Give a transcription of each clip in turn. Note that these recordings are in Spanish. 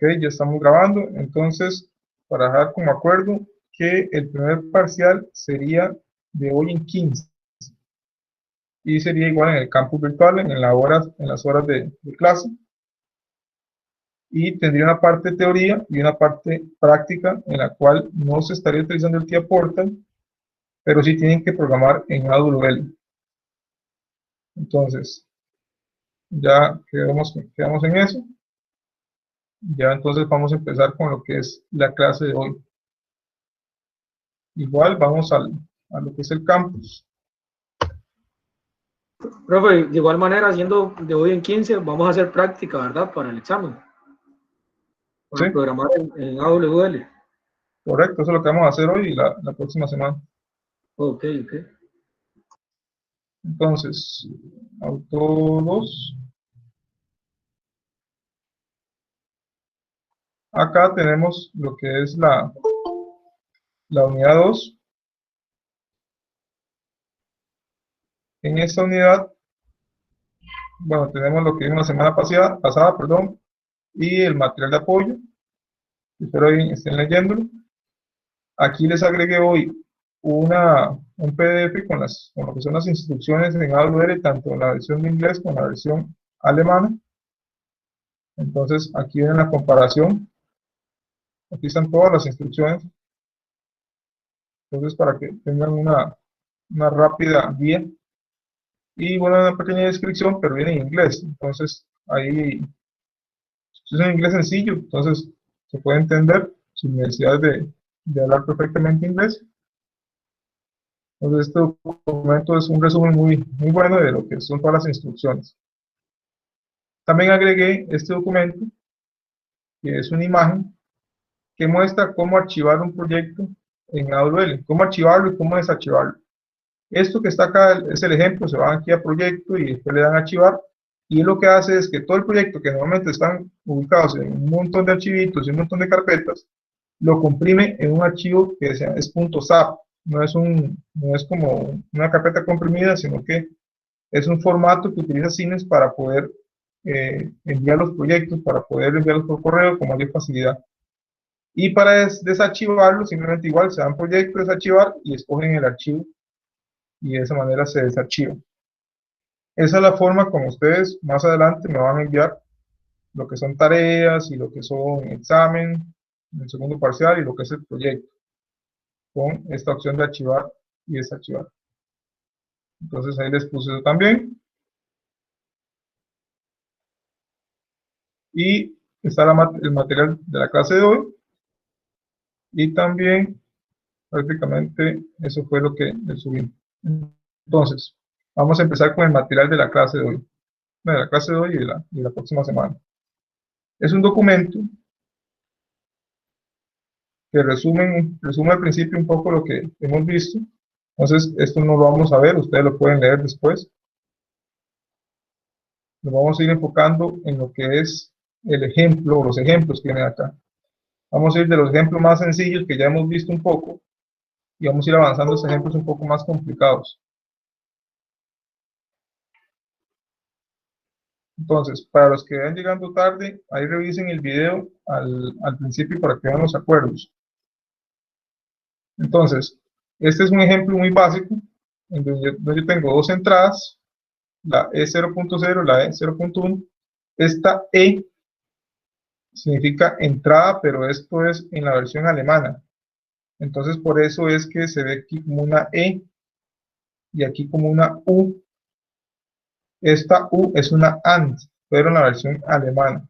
ya estamos grabando. Entonces, para dejar como acuerdo que el primer parcial sería de hoy en 15 y sería igual en el campus virtual, en las horas de clase, y tendría una parte de teoría y una parte práctica en la cual no se estaría utilizando el TIA Portal, pero sí tienen que programar en AWL. Entonces, ya quedamos en eso. Ya entonces vamos a empezar con lo que es la clase de hoy. Igual vamos a lo que es el campus. Profe, de igual manera, siendo de hoy en 15, vamos a hacer práctica, ¿verdad? Para el examen. Para ¿Sí? programar en AWL. Correcto, eso es lo que vamos a hacer hoy y la próxima semana. Ok. Entonces, auto 2. Acá tenemos lo que es la unidad 2. En esta unidad, bueno, tenemos lo que vimos la semana pasada, y el material de apoyo. Espero que estén leyéndolo. Aquí les agregué hoy un PDF con lo que son las instrucciones en AWL, tanto en la versión de inglés como en la versión alemana. Entonces, aquí viene la comparación. Aquí están todas las instrucciones. Entonces, para que tengan una rápida guía. Y bueno, una pequeña descripción, pero viene en inglés. Entonces, ahí es en inglés sencillo. Entonces, se puede entender sin necesidad de hablar perfectamente inglés. Entonces, este documento es un resumen muy bueno de lo que son todas las instrucciones. También agregué este documento, que es una imagen, que muestra cómo archivar un proyecto en AWL, cómo archivarlo y cómo desarchivarlo. Esto que está acá es el ejemplo, se van aquí a proyecto y después le dan a archivar, y lo que hace es que todo el proyecto, que normalmente están ubicados en un montón de archivitos y un montón de carpetas, lo comprime en un archivo que es .zap, no es como una carpeta comprimida, sino que es un formato que utiliza Cines para poder enviar los proyectos, para poder enviarlos por correo con mayor facilidad. Y para desarchivarlo, simplemente igual se dan proyecto, desarchivar y escogen el archivo y de esa manera se desarchiva. Esa es la forma como ustedes más adelante me van a enviar lo que son tareas y lo que son examen, el segundo parcial y lo que es el proyecto, con esta opción de archivar y desarchivar. Entonces ahí les puse eso también. Y está el material de la clase de hoy. Y también prácticamente eso fue lo que les subí. Entonces, vamos a empezar con el material de la clase de hoy. De la clase de hoy y la próxima semana. Es un documento que resume al principio un poco lo que hemos visto. Entonces, esto no lo vamos a ver, ustedes lo pueden leer después. Nos vamos a ir enfocando en lo que es el ejemplo, o los ejemplos que vienen acá. Vamos a ir de los ejemplos más sencillos que ya hemos visto un poco, y vamos a ir avanzando a los ejemplos un poco más complicados. Entonces, para los que vayan llegando tarde, ahí revisen el video al principio para que vean los acuerdos. Entonces, este es un ejemplo muy básico, en donde yo tengo dos entradas, la E0.0 y la E0.1. Esta E significa entrada, pero esto es en la versión alemana. Entonces, por eso es que se ve aquí como una E y aquí como una U. Esta U es una AND, pero en la versión alemana,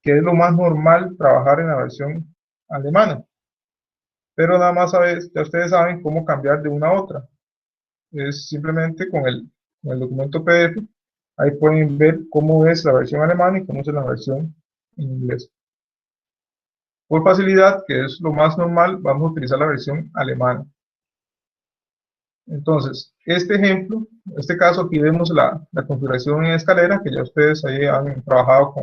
que es lo más normal trabajar en la versión alemana. Pero nada más ya ustedes saben cómo cambiar de una a otra. Es simplemente con el documento PDF. Ahí pueden ver cómo es la versión alemana y cómo es la versión en inglés. Por facilidad, que es lo más normal, vamos a utilizar la versión alemana. Entonces, este ejemplo, en este caso aquí vemos la configuración en escalera, que ya ustedes ahí han trabajado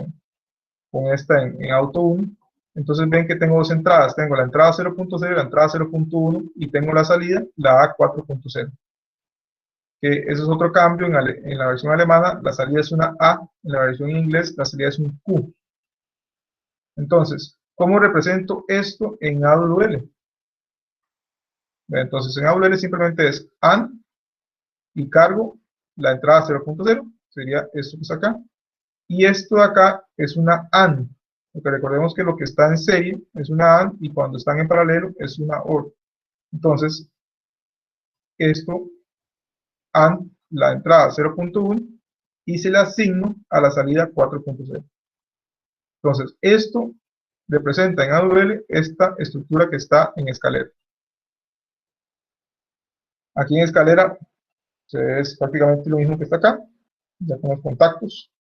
con esta en Auto 1. Entonces ven que tengo dos entradas, tengo la entrada 0.0 y la entrada 0.1, y tengo la salida, la A4.0. Que eso es otro cambio, en la versión alemana la salida es una A, en la versión en inglés la salida es un Q. Entonces, ¿cómo represento esto en AWL? Entonces, en AWL simplemente es AND y cargo la entrada 0.0, sería esto que está acá. Y esto de acá es una AND, porque recordemos que lo que está en serie es una AND y cuando están en paralelo es una OR. Entonces, esto AND la entrada 0.1 y se le asigno a la salida 4.0. Entonces, esto representa en AWL esta estructura que está en escalera. Aquí en escalera es prácticamente lo mismo que está acá, ya con los contactos.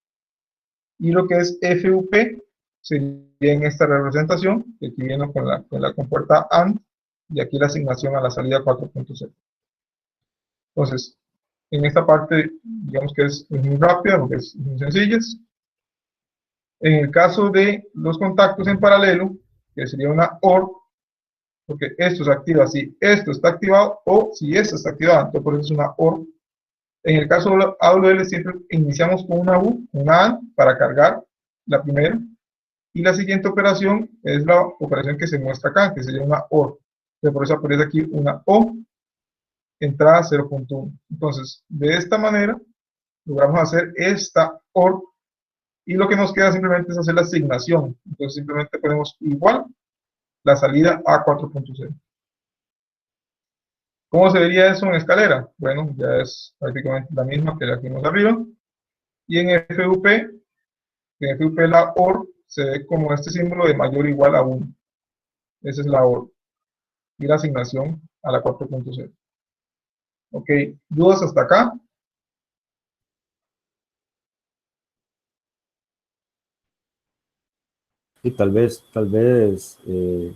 Y lo que es FUP sería en esta representación, que aquí viene con la compuerta AND, y aquí la asignación a la salida 4.0. Entonces, en esta parte, digamos que es muy rápida, porque es muy sencilla. En el caso de los contactos en paralelo, que sería una OR, porque esto se activa si esto está activado o si esto está activado, entonces por eso es una OR. En el caso de AWL siempre iniciamos con una U, una AND, para cargar la primera, y la siguiente operación es la operación que se muestra acá, que sería una OR. Entonces por eso aparece aquí una O, entrada 0.1. Entonces, de esta manera, logramos hacer esta OR, y lo que nos queda simplemente es hacer la asignación. Entonces simplemente ponemos igual la salida a 4.0. ¿Cómo se vería eso en escalera? Bueno, ya es prácticamente la misma que la que vimos arriba. Y en FUP la OR se ve como este símbolo de mayor o igual a 1. Esa es la OR. Y la asignación a la 4.0. Ok, ¿dudas hasta acá? Y tal vez el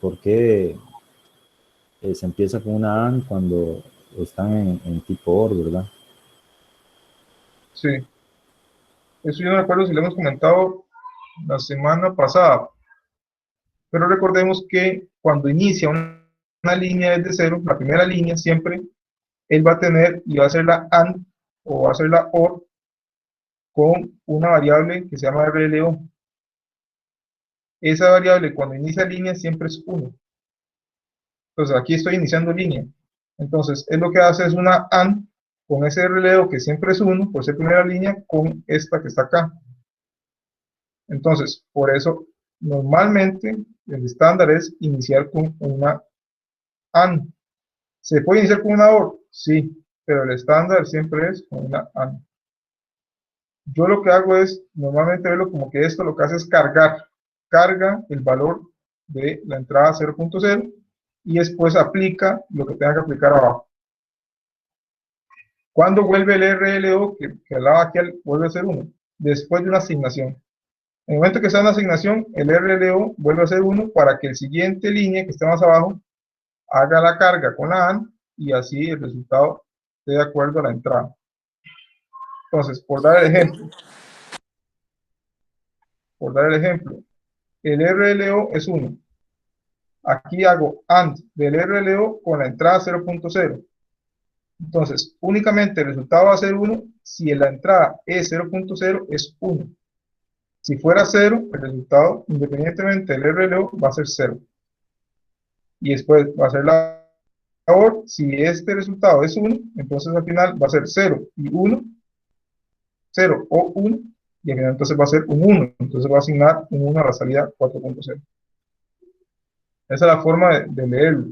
por qué se empieza con una AND cuando están en tipo OR, ¿verdad? Sí. Eso yo no recuerdo si lo hemos comentado la semana pasada. Pero recordemos que cuando inicia una línea desde cero, la primera línea siempre, él va a tener y va a hacer la AND o va a hacer la OR con una variable que se llama RLO. Esa variable cuando inicia línea siempre es 1. Entonces aquí estoy iniciando línea. Entonces él lo que hace es una AND con ese RLO que siempre es 1, por ser primera línea, con esta que está acá. Entonces, por eso, normalmente el estándar es iniciar con una AND. ¿Se puede iniciar con una OR? Sí, pero el estándar siempre es con una AND. Yo lo que hago es, normalmente verlo como que esto lo que hace es carga el valor de la entrada 0.0 y después aplica lo que tenga que aplicar abajo. ¿Cuándo vuelve el RLO que hablaba aquí, vuelve a ser 1? Después de una asignación. En el momento que sea una asignación, el RLO vuelve a ser 1 para que el siguiente línea que esté más abajo haga la carga con la AND y así el resultado esté de acuerdo a la entrada. Entonces, por dar el ejemplo, el RLO es 1. Aquí hago AND del RLO con la entrada 0.0. Entonces, únicamente el resultado va a ser 1 si la entrada es 0.0 es 1. Si fuera 0, el resultado, independientemente del RLO, va a ser 0. Y después va a ser la OR. Si este resultado es 1, entonces al final va a ser 0 y 1, 0 o 1, y al final entonces va a ser un 1. Entonces va a asignar un 1 a la salida 4.0. Esa es la forma de leerlo.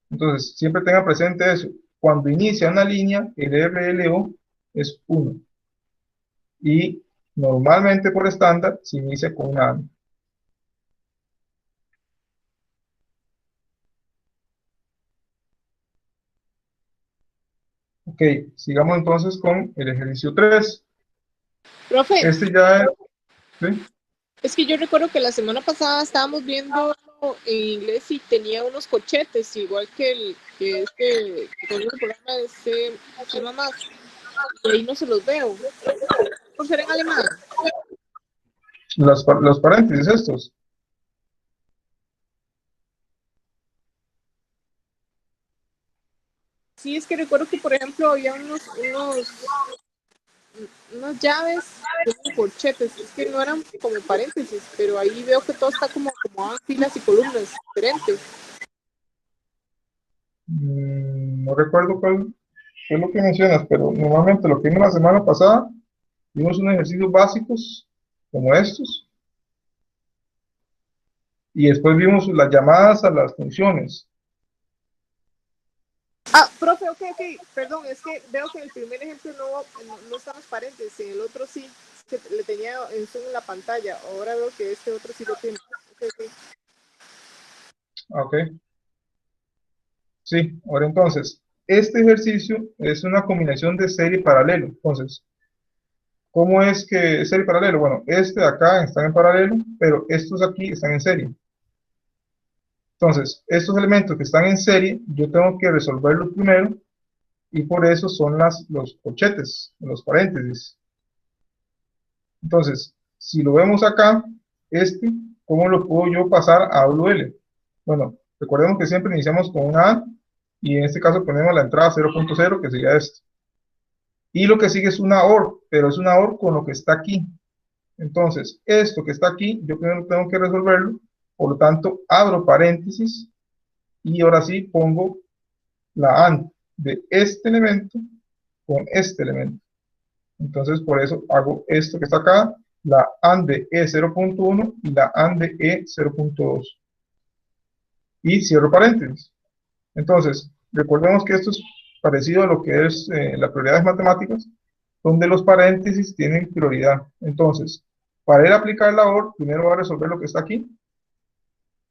Entonces, siempre tenga presente eso. Cuando inicia una línea, el RLO es 1. Y normalmente por estándar se inicia con una AND. Ok, sigamos entonces con el ejercicio 3. Profe, Este ya es... ¿sí? es que yo recuerdo que la semana pasada estábamos viendo en inglés y tenía unos corchetes, igual que este, que con el programa de C++, y ahí no se los veo. Por ser en alemán. Los paréntesis estos. Sí, es que recuerdo que, por ejemplo, había unos unas llaves como corchetes, es que no eran como paréntesis, pero ahí veo que todo está como filas y columnas diferentes. No recuerdo qué es lo que mencionas, pero normalmente lo que vimos la semana pasada, vimos unos ejercicios básicos como estos, y después vimos las llamadas a las funciones. Ah, profe, ok, perdón, es que veo que en el primer ejemplo no están los paréntesis, en el otro sí, que le tenía en zoom en la pantalla, ahora veo que este otro sí lo tiene. Ok. Ok. Sí, ahora entonces, este ejercicio es una combinación de serie y paralelo. Entonces, ¿cómo es que es serie y paralelo? Bueno, este de acá están en paralelo, pero estos aquí están en serie. Entonces, estos elementos que están en serie, yo tengo que resolverlos primero, y por eso son los corchetes, los paréntesis. Entonces, si lo vemos acá, ¿cómo lo puedo yo pasar a WL? Bueno, recordemos que siempre iniciamos con una A, y en este caso ponemos la entrada 0.0, que sería esto. Y lo que sigue es una OR, pero es una OR con lo que está aquí. Entonces, esto que está aquí, yo primero tengo que resolverlo, por lo tanto, abro paréntesis, y ahora sí pongo la AND de este elemento con este elemento. Entonces, por eso hago esto que está acá, la AND de E0.1 y la AND de E0.2. Y cierro paréntesis. Entonces, recordemos que esto es parecido a lo que es las prioridades matemáticas, donde los paréntesis tienen prioridad. Entonces, para él aplicar la OR, primero va a resolver lo que está aquí,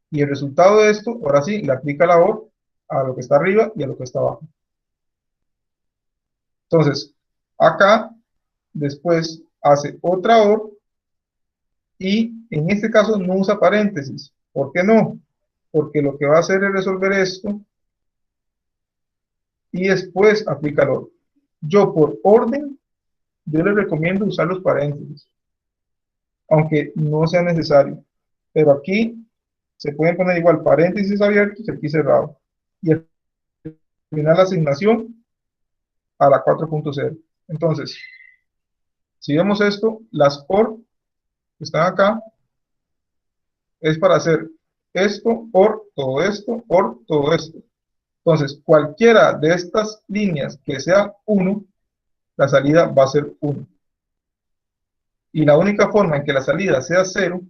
y el resultado de esto, ahora sí, le aplica la OR a lo que está arriba y a lo que está abajo. Entonces, acá, después, hace otra OR, y en este caso no usa paréntesis. ¿Por qué no? Porque lo que va a hacer es resolver esto, y después aplica la OR. Yo, por orden, yo les recomiendo usar los paréntesis, aunque no sea necesario. Pero aquí se pueden poner igual paréntesis abiertos y aquí cerrado. Y al final la asignación a la 4.0. Entonces, si vemos esto, las OR que están acá, es para hacer esto, OR, todo esto, OR, todo esto. Entonces, cualquiera de estas líneas que sea 1, la salida va a ser 1. Y la única forma en que la salida sea 0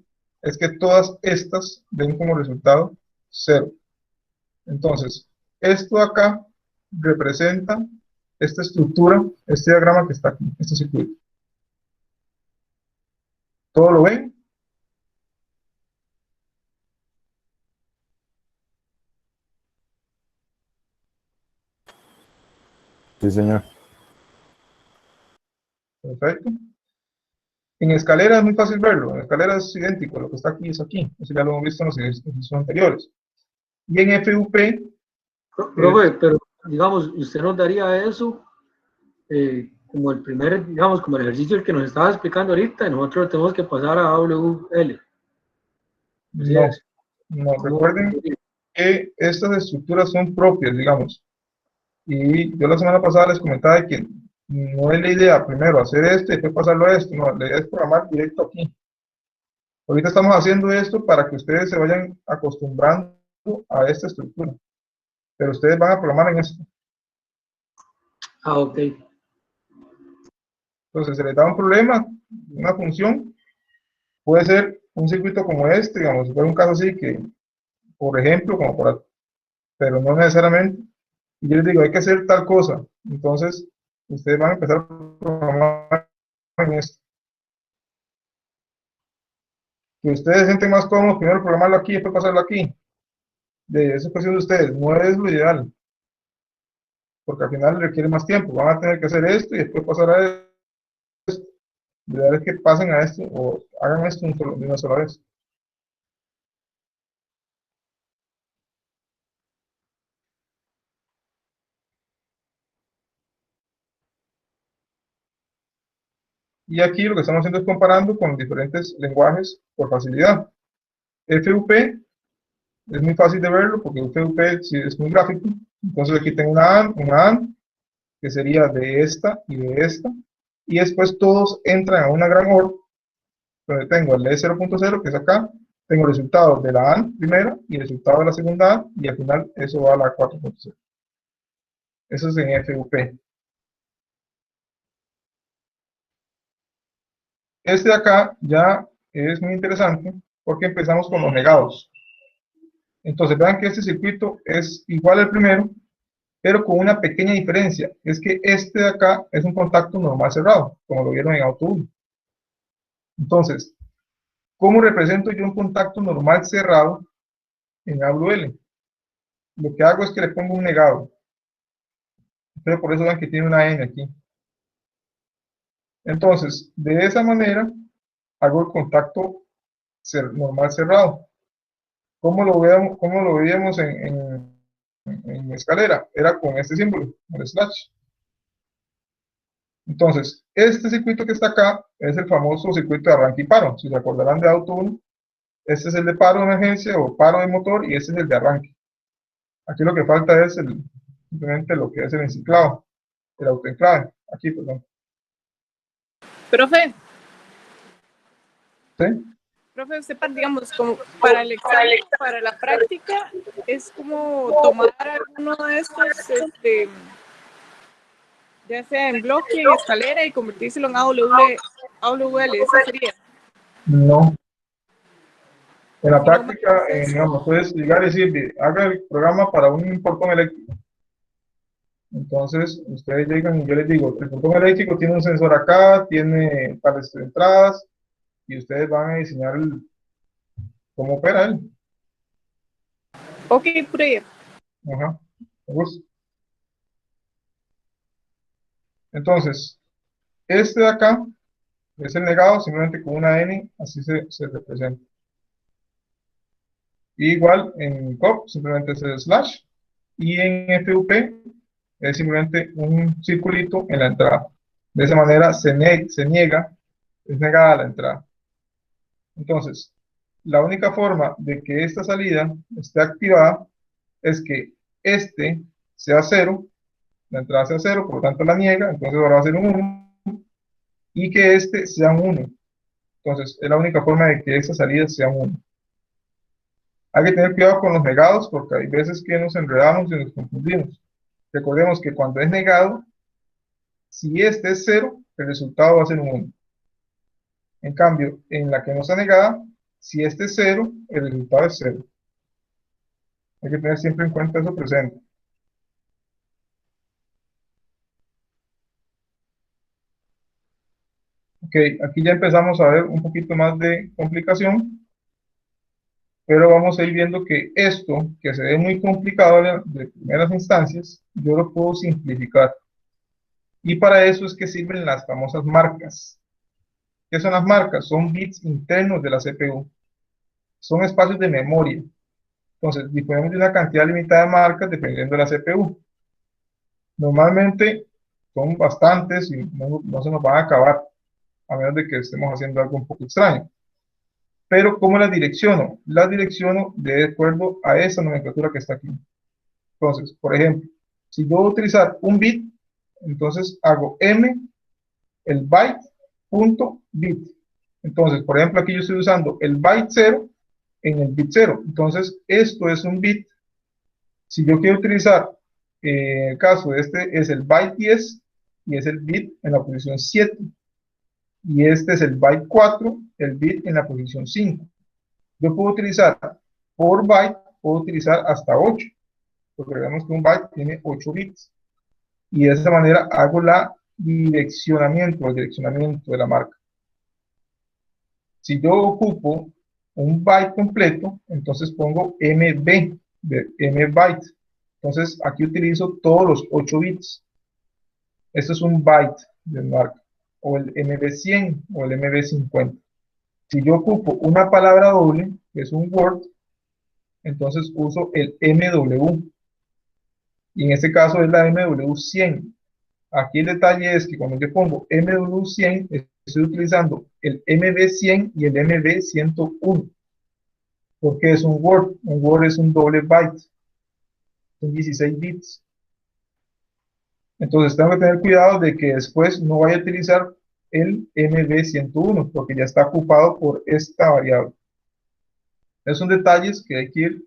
es que todas estas den como resultado 0. Entonces, esto acá representa esta estructura, este diagrama que está aquí, este circuito. ¿Todo lo ven? Sí, señor. Perfecto. En escalera es muy fácil verlo, en escalera es idéntico, lo que está aquí es aquí, eso ya lo hemos visto en los ejercicios anteriores. Y en FUP, Profe, pero digamos, usted nos daría eso como el primer, digamos, como el ejercicio que nos estaba explicando ahorita, y nosotros lo tenemos que pasar a WL. Así no, es. no, ¿Cómo? recuerden que estas estructuras son propias, digamos. Y yo la semana pasada les comentaba de que no es la idea primero hacer esto y después pasarlo a esto, no, la idea es programar directo aquí. Ahorita estamos haciendo esto para que ustedes se vayan acostumbrando a esta estructura, pero ustedes van a programar en esto. Ah, ok. Entonces, se les da un problema, una función, puede ser un circuito como este, digamos, si fuera un caso así que, por ejemplo, como pero no necesariamente, y yo les digo, hay que hacer tal cosa, entonces, ustedes van a empezar a programar en esto. Que ustedes se sienten más cómodos, primero programarlo aquí y después pasarlo aquí. De esa cuestión de ustedes, no es lo ideal, porque al final requiere más tiempo, van a tener que hacer esto y después pasar a esto. Lo ideal es que pasen a esto o hagan esto de una sola vez. Y aquí lo que estamos haciendo es comparando con diferentes lenguajes por facilidad. FUP es muy fácil de verlo porque FUP sí es muy gráfico. Entonces aquí tengo una AND, que sería de esta y de esta. y después todos entran a una gran OR, donde tengo el E0.0, que es acá, tengo el resultado de la AND primera y el resultado de la segunda AND, y al final eso va a la 4.0. Eso es en FUP. Este de acá ya es muy interesante porque empezamos con los negados. Entonces vean que este circuito es igual al primero, pero con una pequeña diferencia. Es que este de acá es un contacto normal cerrado, como lo vieron en auto 1. Entonces, ¿cómo represento yo un contacto normal cerrado en AWL? Lo que hago es que le pongo un negado. Pero por eso vean que tiene una N aquí. Entonces, de esa manera, hago el contacto normal cerrado. ¿Cómo lo veíamos en escalera? Era con este símbolo, el slash. Entonces, este circuito que está acá es el famoso circuito de arranque y paro. Si se acordarán de auto 1, este es el de paro de emergencia o paro de motor y este es el de arranque. Aquí lo que falta es simplemente lo que es el enciclado, el autoenclave. Aquí, perdón. Profe. ¿Sí? Profe, usted, digamos, como para el examen, para la práctica, es como tomar alguno de estos, ya sea en bloque, en escalera, y convertírselo en AWL, ¿eso sería? No. En la práctica, digamos, puedes llegar y decir, haga el programa para un portón eléctrico. Entonces, ustedes llegan y yo les digo, el portón eléctrico tiene un sensor acá, tiene tales entradas, y ustedes van a diseñar cómo opera él. Ok, por ahí. Ajá, me gusta. Entonces, este de acá es el negado, simplemente con una N, así se representa. Y igual en COP, simplemente es el slash, y en FUP es simplemente un circulito en la entrada. De esa manera se niega, es negada la entrada. Entonces, la única forma de que esta salida esté activada es que este sea 0, la entrada sea 0, por lo tanto la niega, entonces ahora va a ser un 1, y que este sea un 1. Entonces, es la única forma de que esta salida sea un 1. Hay que tener cuidado con los negados porque hay veces que nos enredamos y nos confundimos. Recordemos que cuando es negado, si este es 0, el resultado va a ser un 1. En cambio, en la que no está negada, si este es 0, el resultado es 0. Hay que tener siempre en cuenta eso presente. Ok, aquí ya empezamos a ver un poquito más de complicación, pero vamos a ir viendo que esto, que se ve muy complicado de primeras instancias, yo lo puedo simplificar. Y para eso es que sirven las famosas marcas. ¿Qué son las marcas? Son bits internos de la CPU. Son espacios de memoria. Entonces, disponemos de una cantidad limitada de marcas dependiendo de la CPU. Normalmente son bastantes y no se nos van a acabar, a menos de que estemos haciendo algo un poco extraño. Pero, ¿cómo las direcciono? Las direcciono de acuerdo a esa nomenclatura que está aquí. Entonces, por ejemplo, si yo voy a utilizar un bit, entonces hago m, el byte, punto, bit. Entonces, por ejemplo, aquí yo estoy usando el byte 0 en el bit 0. Entonces, esto es un bit. Si yo quiero utilizar, en el caso de este, es el byte 10 y es el bit en la posición 7. Y este es el byte 4, el bit en la posición 5. Yo puedo utilizar por byte, puedo utilizar hasta 8, porque vemos que un byte tiene 8 bits. Y de esa manera hago el direccionamiento de la marca. Si yo ocupo un byte completo, entonces pongo MB, de M byte. Entonces aquí utilizo todos los 8 bits. Esto es un byte de marca, o el MB100 o el MB50. Si yo ocupo una palabra doble, que es un word, entonces uso el MW. Y en este caso es la MW100. Aquí el detalle es que cuando yo pongo MW100, estoy utilizando el MB100 y el MB101. Porque es un word. Un word es un doble byte. Son 16 bits. Entonces tengo que tener cuidado de que después no vaya a utilizar el MD101 porque ya está ocupado por esta variable. Esos son detalles que hay que ir,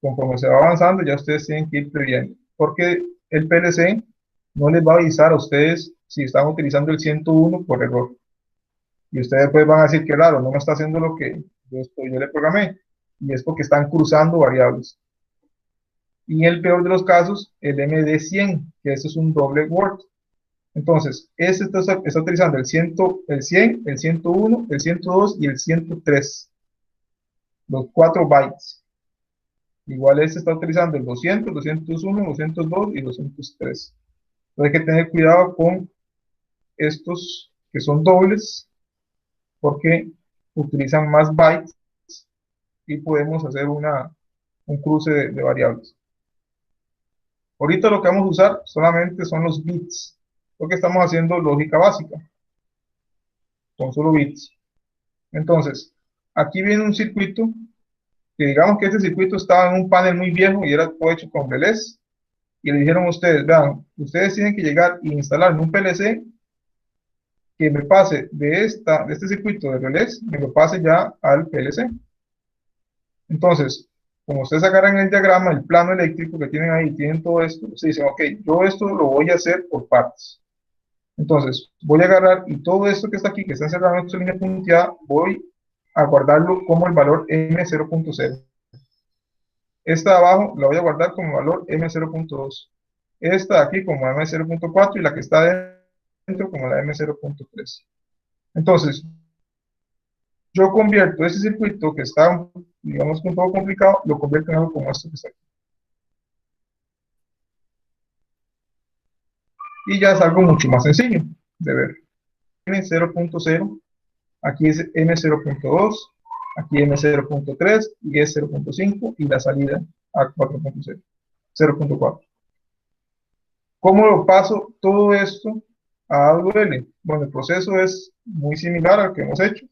conforme se va avanzando, ya ustedes tienen que ir previendo. Porque el PLC no les va a avisar a ustedes si están utilizando el 101 por error. Y ustedes pues van a decir que raro, no me está haciendo lo que yo le programé. Y es porque están cruzando variables. Y en el peor de los casos, el MD100, que ese es un doble word. Entonces, este está utilizando el 100, el 101, el 102 y el 103. Los 4 bytes. Igual este está utilizando el 200, 201, 202 y 203. Entonces hay que tener cuidado con estos que son dobles porque utilizan más bytes y podemos hacer un cruce de variables. Ahorita lo que vamos a usar solamente son los bits, porque estamos haciendo lógica básica. Son solo bits. Entonces, aquí viene un circuito, que digamos que este circuito estaba en un panel muy viejo y era todo hecho con relés, y le dijeron a ustedes, vean, ustedes tienen que llegar e instalar en un PLC que me pase de este circuito de relés, me lo pase ya al PLC. Entonces, como ustedes agarran el diagrama, el plano eléctrico que tienen ahí, tienen todo esto, ustedes dicen, ok, yo esto lo voy a hacer por partes. Entonces, voy a agarrar y todo esto que está aquí, que está encerrado en esta línea punteada, voy a guardarlo como el valor M0.0. Esta de abajo la voy a guardar como valor M0.2. Esta de aquí como M0.4 y la que está dentro como la M0.3. Entonces, yo convierto ese circuito que está, digamos, un poco complicado, lo convierto en algo como esto que está aquí. Y ya es algo mucho más sencillo de ver. M0.0, aquí es M0.2, aquí M0.3 y es 0.5 y la salida a 4.0, 0.4. ¿Cómo lo paso todo esto a AWL? Bueno, el proceso es muy similar al que hemos hecho.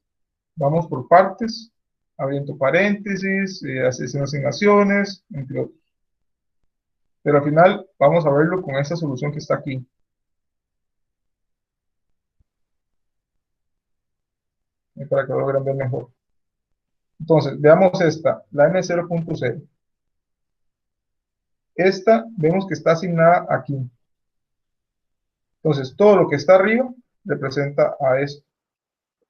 Vamos por partes, abriendo paréntesis, haciendo asignaciones, entre otros. Pero al final vamos a verlo con esta solución que está aquí. Para que lo logren ver mejor. Entonces, veamos esta, la M0.0. Esta vemos que está asignada aquí. Entonces, todo lo que está arriba representa a esto.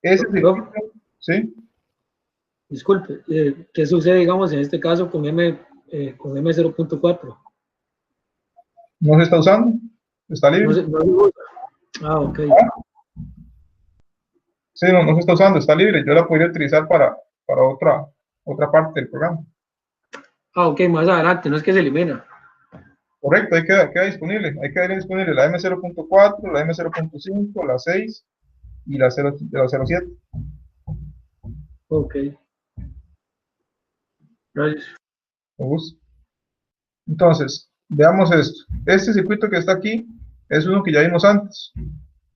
Ese circuito, ¿sí? Disculpe, ¿qué sucede, digamos, en este caso con M0.4? No se está usando, está libre. No se usa. Ah, ok. Sí, no se está usando, está libre. Yo la podría utilizar para otra parte del programa. Ah, ok, más adelante, no es que se elimina. Correcto, ahí queda disponible. Ahí quedaría disponible la M0.4, la M0.5, la 6 y la 0.7. Ok. Gracias. Con gusto. Entonces, veamos esto. Este circuito que está aquí es uno que ya vimos antes.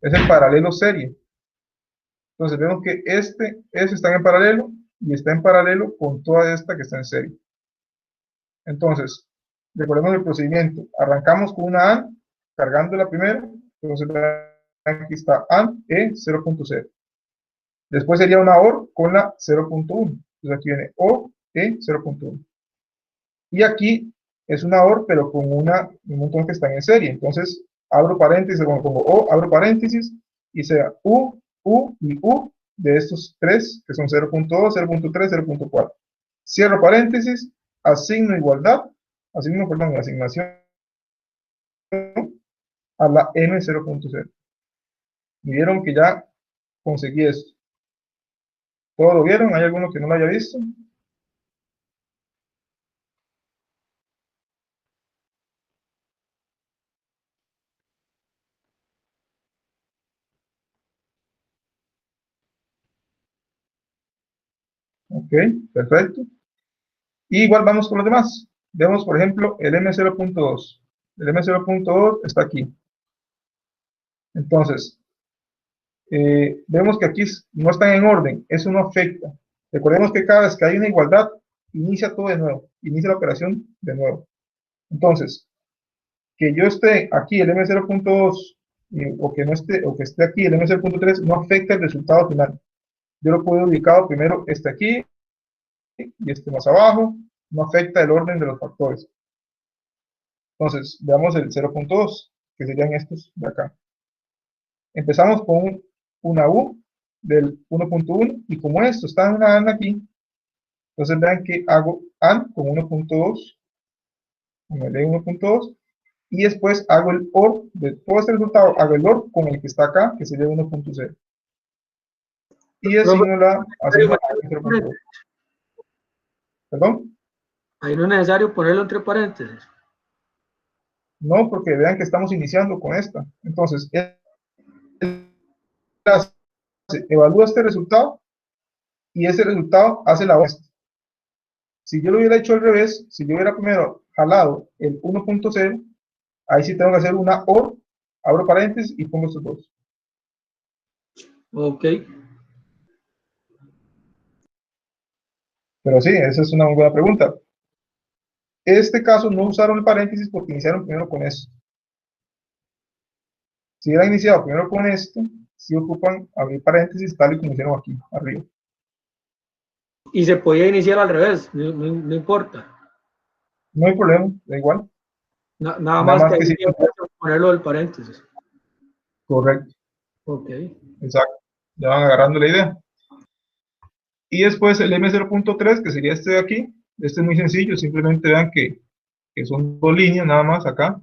Es el paralelo serie. Entonces, vemos que este está en paralelo y está en paralelo con toda esta que está en serie. Entonces, recordemos el procedimiento. Arrancamos con una AND, cargando la primera. Entonces, aquí está AND E0.0. Después sería una OR con la 0.1. Entonces, aquí viene O, E, 0.1. Y aquí es una OR, pero con un montón que están en serie. Entonces, abro paréntesis, pongo O, abro paréntesis, y sea U y U de estos tres, que son 0.2, 0.3, 0.4. Cierro paréntesis, asignación a la M0.0. Y vieron que ya conseguí esto. ¿Todo lo vieron? ¿Hay alguno que no lo haya visto? Ok, perfecto. Y igual vamos con los demás. Vemos, por ejemplo, el M0.2. El M0.2 está aquí. Entonces, vemos que aquí no están en orden. Eso no afecta. Recordemos que cada vez que hay una igualdad, inicia todo de nuevo. Inicia la operación de nuevo. Entonces, que yo esté aquí el M0.2 o que no esté, o que esté aquí el M0.3 no afecta el resultado final. Yo lo puedo ubicado primero este aquí y este más abajo, no afecta el orden de los factores. Entonces, veamos el 0.2, que serían estos de acá. Empezamos con una U del 1.1 y como esto está en una AND aquí, entonces vean que hago AND con 1.2, con el E1.2, y después hago el OR de todo este resultado, hago el OR con el que está acá, que sería 1.0. Y asigno la asigno el 0.2. ¿Perdón? Ahí no es necesario ponerlo entre paréntesis. No, porque vean que estamos iniciando con esta. Entonces, evalúa este resultado y ese resultado hace la otra. Si yo lo hubiera hecho al revés, si yo hubiera primero jalado el 1.0, ahí sí tengo que hacer una OR, abro paréntesis y pongo estos dos. Ok. Pero sí, esa es una muy buena pregunta. Este caso no usaron el paréntesis porque iniciaron primero con esto. Si hubieran iniciado primero con esto, sí ocupan abrir paréntesis tal y como hicieron aquí, arriba. Y se podía iniciar al revés, no importa. No hay problema, da igual. Nada más que sí. ahí ponerlo del paréntesis. Correcto. Ok. Exacto. Ya van agarrando la idea. Y después el M0.3, que sería este de aquí. Este es muy sencillo, simplemente vean que son dos líneas nada más acá.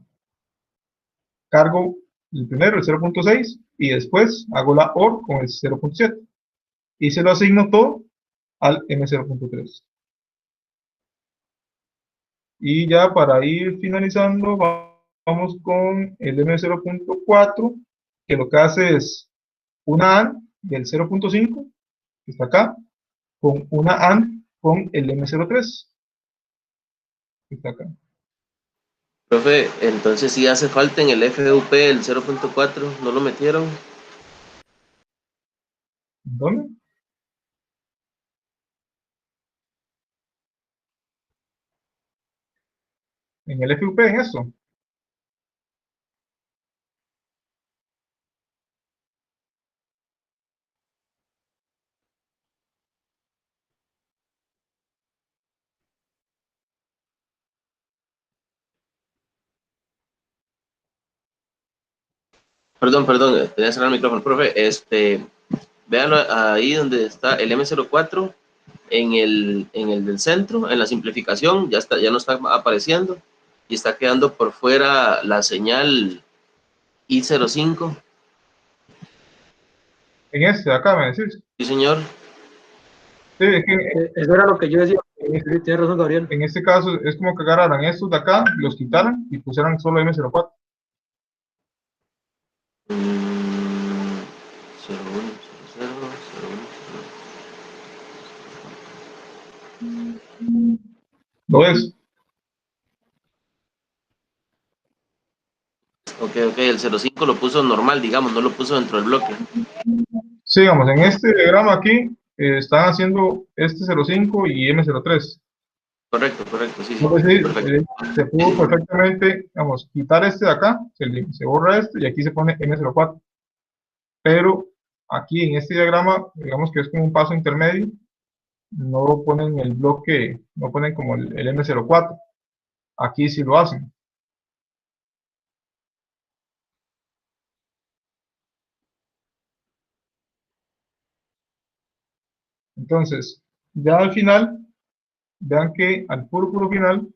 Cargo el primero, el 0.6, y después hago la OR con el 0.7. Y se lo asigno todo al M0.3. Y ya para ir finalizando, vamos con el M0.4, que lo que hace es una AND del 0.5, que está acá, con una AND con el M03, que está acá. Profe, entonces sí hace falta en el FUP el 0.4, ¿no lo metieron? ¿Dónde? En el FUP, en eso. Perdón, tenía que cerrar el micrófono, profe. Véanlo ahí donde está el M04, en el del centro, en la simplificación, ya no está apareciendo y está quedando por fuera la señal I05. En este de acá, me decís. Sí, señor. Sí, es que Eso era lo que yo decía. en Tiene razón, Gabriel. este caso es como que agarraran estos de acá, los quitaran y pusieran solo M04. 01, 00, 01. ¿Lo ves? Ok, el 05 lo puso normal, digamos, no lo puso dentro del bloque. Sí, digamos, en este diagrama aquí están haciendo este 05 y M03. Correcto, sí, Es decir, perfecto. se pudo perfectamente, digamos, quitar este de acá, se borra este y aquí se pone M04. Pero aquí en este diagrama, digamos que es como un paso intermedio, no ponen el bloque, no ponen como el M04. Aquí sí lo hacen. Entonces, ya al final, vean que al puro final,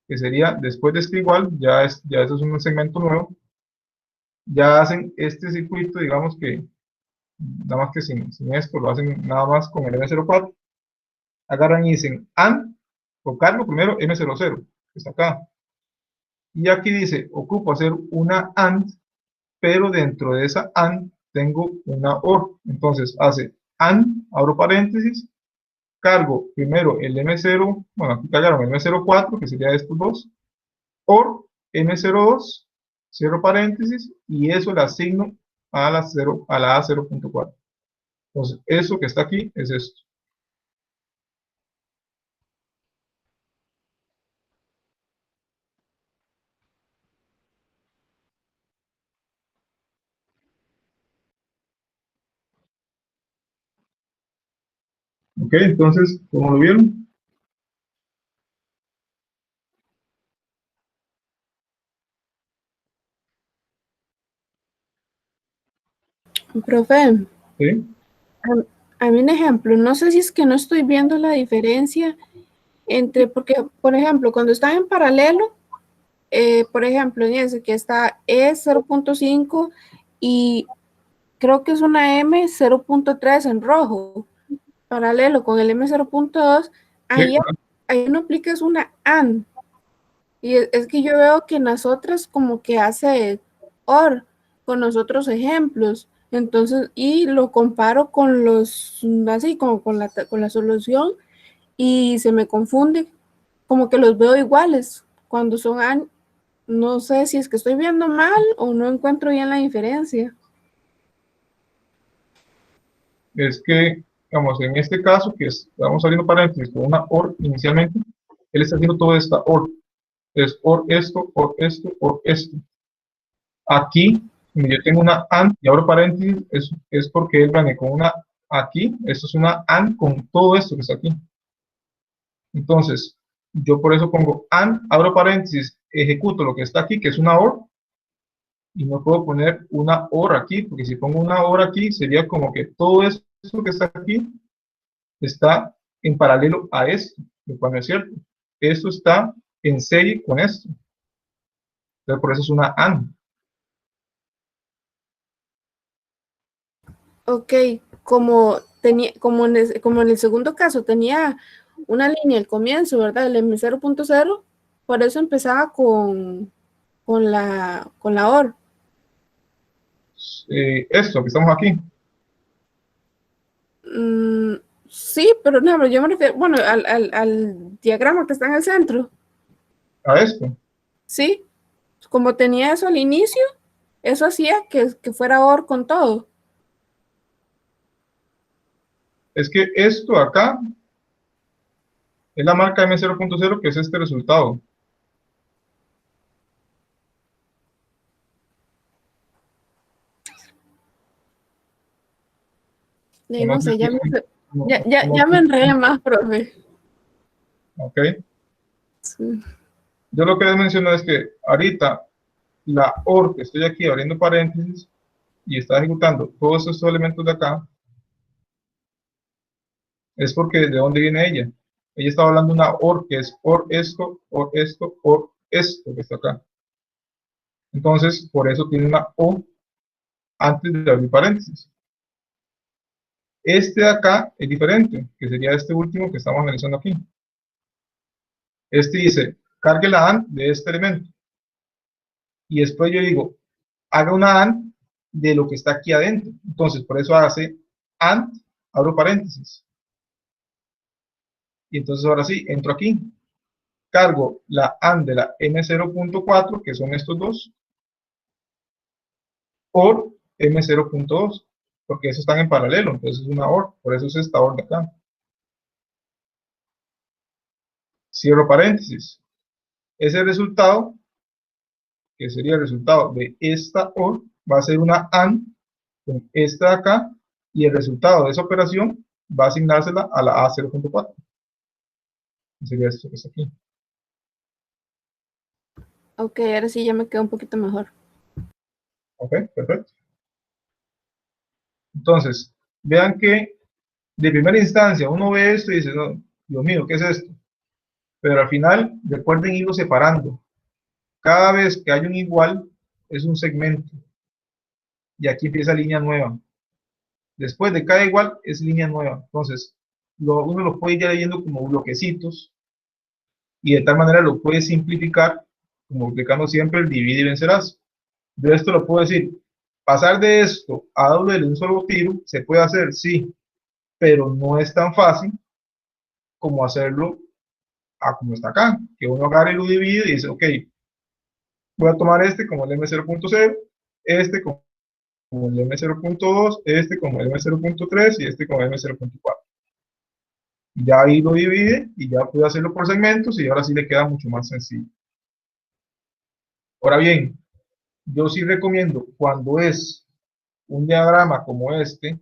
que sería después de este igual, ya eso es un segmento nuevo, ya hacen este circuito, digamos que nada más que sin esto, lo hacen nada más con el M04, agarran y dicen AND, o cargo primero M00, que está acá, y aquí dice, ocupo hacer una AND, pero dentro de esa AND tengo una OR, entonces hace AND, abro paréntesis, cargo primero el M0, bueno, aquí cargaron el M04, que sería estos dos, OR M02, cierro paréntesis, y eso le asigno a la A0.4. Entonces, eso que está aquí es esto. Ok, entonces, ¿cómo lo vieron? Profe, ¿Sí? a mí un ejemplo, no sé si es que no estoy viendo la diferencia entre, porque, por ejemplo, cuando están en paralelo, por ejemplo, en ese que está E 0.5 y creo que es una M 0.3 en rojo, paralelo con el M 0.2, Sí, ahí no aplicas una AND. Y es que yo veo que en las otras como que hace OR con los otros ejemplos. Entonces, y lo comparo con los, así como con la solución y se me confunde, como que los veo iguales. Cuando son AND, no sé si es que estoy viendo mal o no encuentro bien la diferencia. es que, digamos, en este caso, que estamos abriendo paréntesis con una OR inicialmente, él está haciendo toda esta OR. Es OR esto, OR esto, OR esto. Aquí, donde yo tengo una AND y abro paréntesis, es porque él viene con una aquí, esto es una AND con todo esto que está aquí. Entonces, yo por eso pongo AND, abro paréntesis, ejecuto lo que está aquí, que es una OR, y no puedo poner una OR aquí, porque si pongo una OR aquí, sería como que todo esto que está aquí está en paralelo a esto, lo cual no es cierto. Esto está en serie con esto. Entonces, por eso es una AND. Ok, como, tenía, como en el segundo caso tenía una línea al comienzo, ¿verdad? El M 0.0, por eso empezaba con la OR. Esto que estamos aquí, Mm, sí, pero no, pero yo me refiero, bueno, al diagrama que está en el centro, a esto. ¿sí? Como tenía eso al inicio, eso hacía que fuera OR con todo. Es que esto acá es la marca M0.0, que es este resultado. Y No no sé sé, si, ya me enredé más, profe. ok. Sí. Yo lo que les menciono es que ahorita la OR que estoy aquí abriendo paréntesis y está ejecutando todos estos elementos de acá, es porque ¿de dónde viene ella? Ella estaba hablando de una OR que es OR esto, OR esto, OR esto que está acá. Entonces, por eso tiene una O antes de abrir paréntesis. Este de acá es diferente, que sería este último que estamos analizando aquí. Este dice, cargue la AND de este elemento. Y después yo digo, haga una AND de lo que está aquí adentro. Entonces, por eso hace AND, abro paréntesis. Y entonces ahora sí, entro aquí, cargo la AND de la M0.4, que son estos dos, por M0.2, porque esos están en paralelo, entonces es una OR, por eso es esta OR de acá. Cierro paréntesis. Ese resultado, que sería el resultado de esta OR, va a ser una AND con esta de acá, y el resultado de esa operación va a asignársela a la A0.4. Sería esto que está aquí. Ok, ahora sí ya me quedo un poquito mejor. Ok, perfecto. Entonces, vean que de primera instancia uno ve esto y dice, no, Dios mío, ¿qué es esto? Pero al final, recuerden irlo separando. Cada vez que hay un igual, es un segmento. Y aquí empieza línea nueva. Después de cada igual, es línea nueva. Entonces, uno lo puede ir ya leyendo como bloquecitos y de tal manera lo puede simplificar, como aplicando siempre el divide y vencerás. De esto lo puedo decir, pasar de esto a doble de un solo tiro, se puede hacer, sí, pero no es tan fácil como hacerlo a como está acá, que uno agarra y lo divide y dice, ok, voy a tomar este como el M0.0, este como el M0.2, este como el M0.3 y este como el M0.4. Ya ahí lo divide y ya puede hacerlo por segmentos y ahora sí le queda mucho más sencillo. Ahora bien, yo sí recomiendo cuando es un diagrama como este,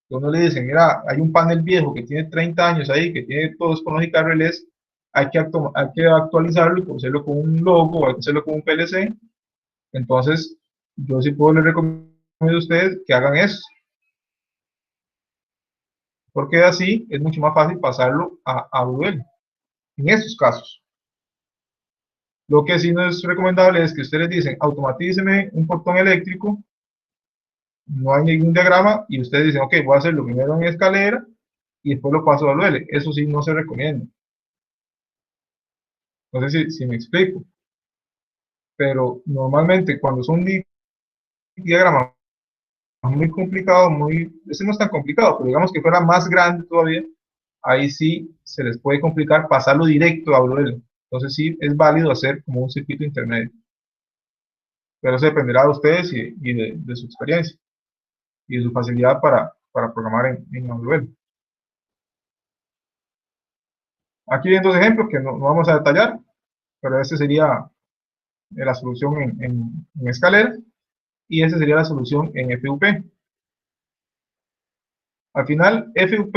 Uno le dice, mira, hay un panel viejo que tiene 30 años ahí, que tiene todos conos y relés, hay que actualizarlo y hacerlo con un logo, o hay que hacerlo con un PLC. Entonces, yo sí les recomiendo a ustedes que hagan eso, porque así es mucho más fácil pasarlo a AWL en estos casos. Lo que sí no es recomendable es que ustedes dicen, automatíceme un portón eléctrico, no hay ningún diagrama, y ustedes dicen, ok, voy a hacerlo primero en escalera, y después lo paso a AWL. Eso sí no se recomienda. No sé si me explico. Pero normalmente cuando son diagramas muy complicados, ese no es tan complicado, pero digamos que fuera más grande todavía, ahí sí se les puede complicar pasarlo directo a AWL. Entonces sí es válido hacer como un circuito intermedio. Pero eso dependerá de ustedes y de su experiencia y de su facilidad para programar en AWL. Aquí hay dos ejemplos que no vamos a detallar, pero este sería la solución en escalera y esta sería la solución en FUP. Al final, FUP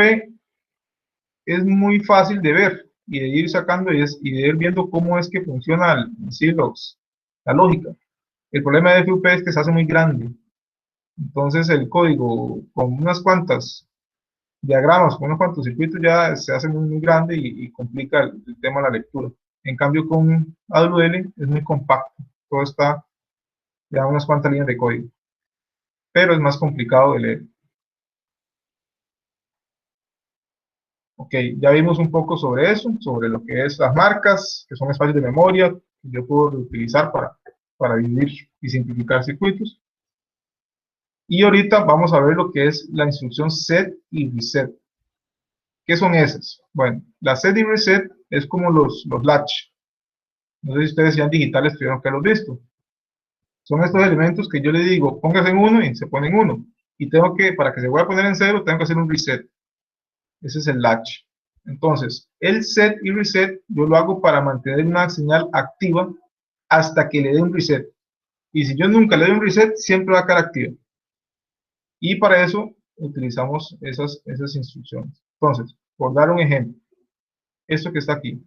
es muy fácil de ver y de ir sacando y de ir viendo cómo es que funciona la lógica. El problema de FUP es que se hace muy grande. Entonces el código con unas cuantas diagramas, con unos cuantos circuitos ya se hace muy grande y complica el tema de la lectura. En cambio con AWL es muy compacto. Todo está ya unas cuantas líneas de código. Pero es más complicado de leer. Ok, ya vimos un poco sobre eso, sobre lo que es las marcas, que son espacios de memoria que yo puedo utilizar para dividir y simplificar circuitos. Y ahorita vamos a ver lo que es la instrucción set y reset. ¿Qué son esas? Bueno, la set y reset es como los latch. No sé si ustedes sean digitales, tuvieron que haberlos visto. Son estos elementos que yo le digo, póngase en 1 y se pone en 1. Y para que se vuelva a poner en 0, tengo que hacer un reset. Ese es el latch. Entonces, el set y reset yo lo hago para mantener una señal activa hasta que le dé un reset. Y si yo nunca le doy un reset, siempre va a quedar activa. Y para eso utilizamos esas instrucciones. Entonces, por dar un ejemplo, esto que está aquí.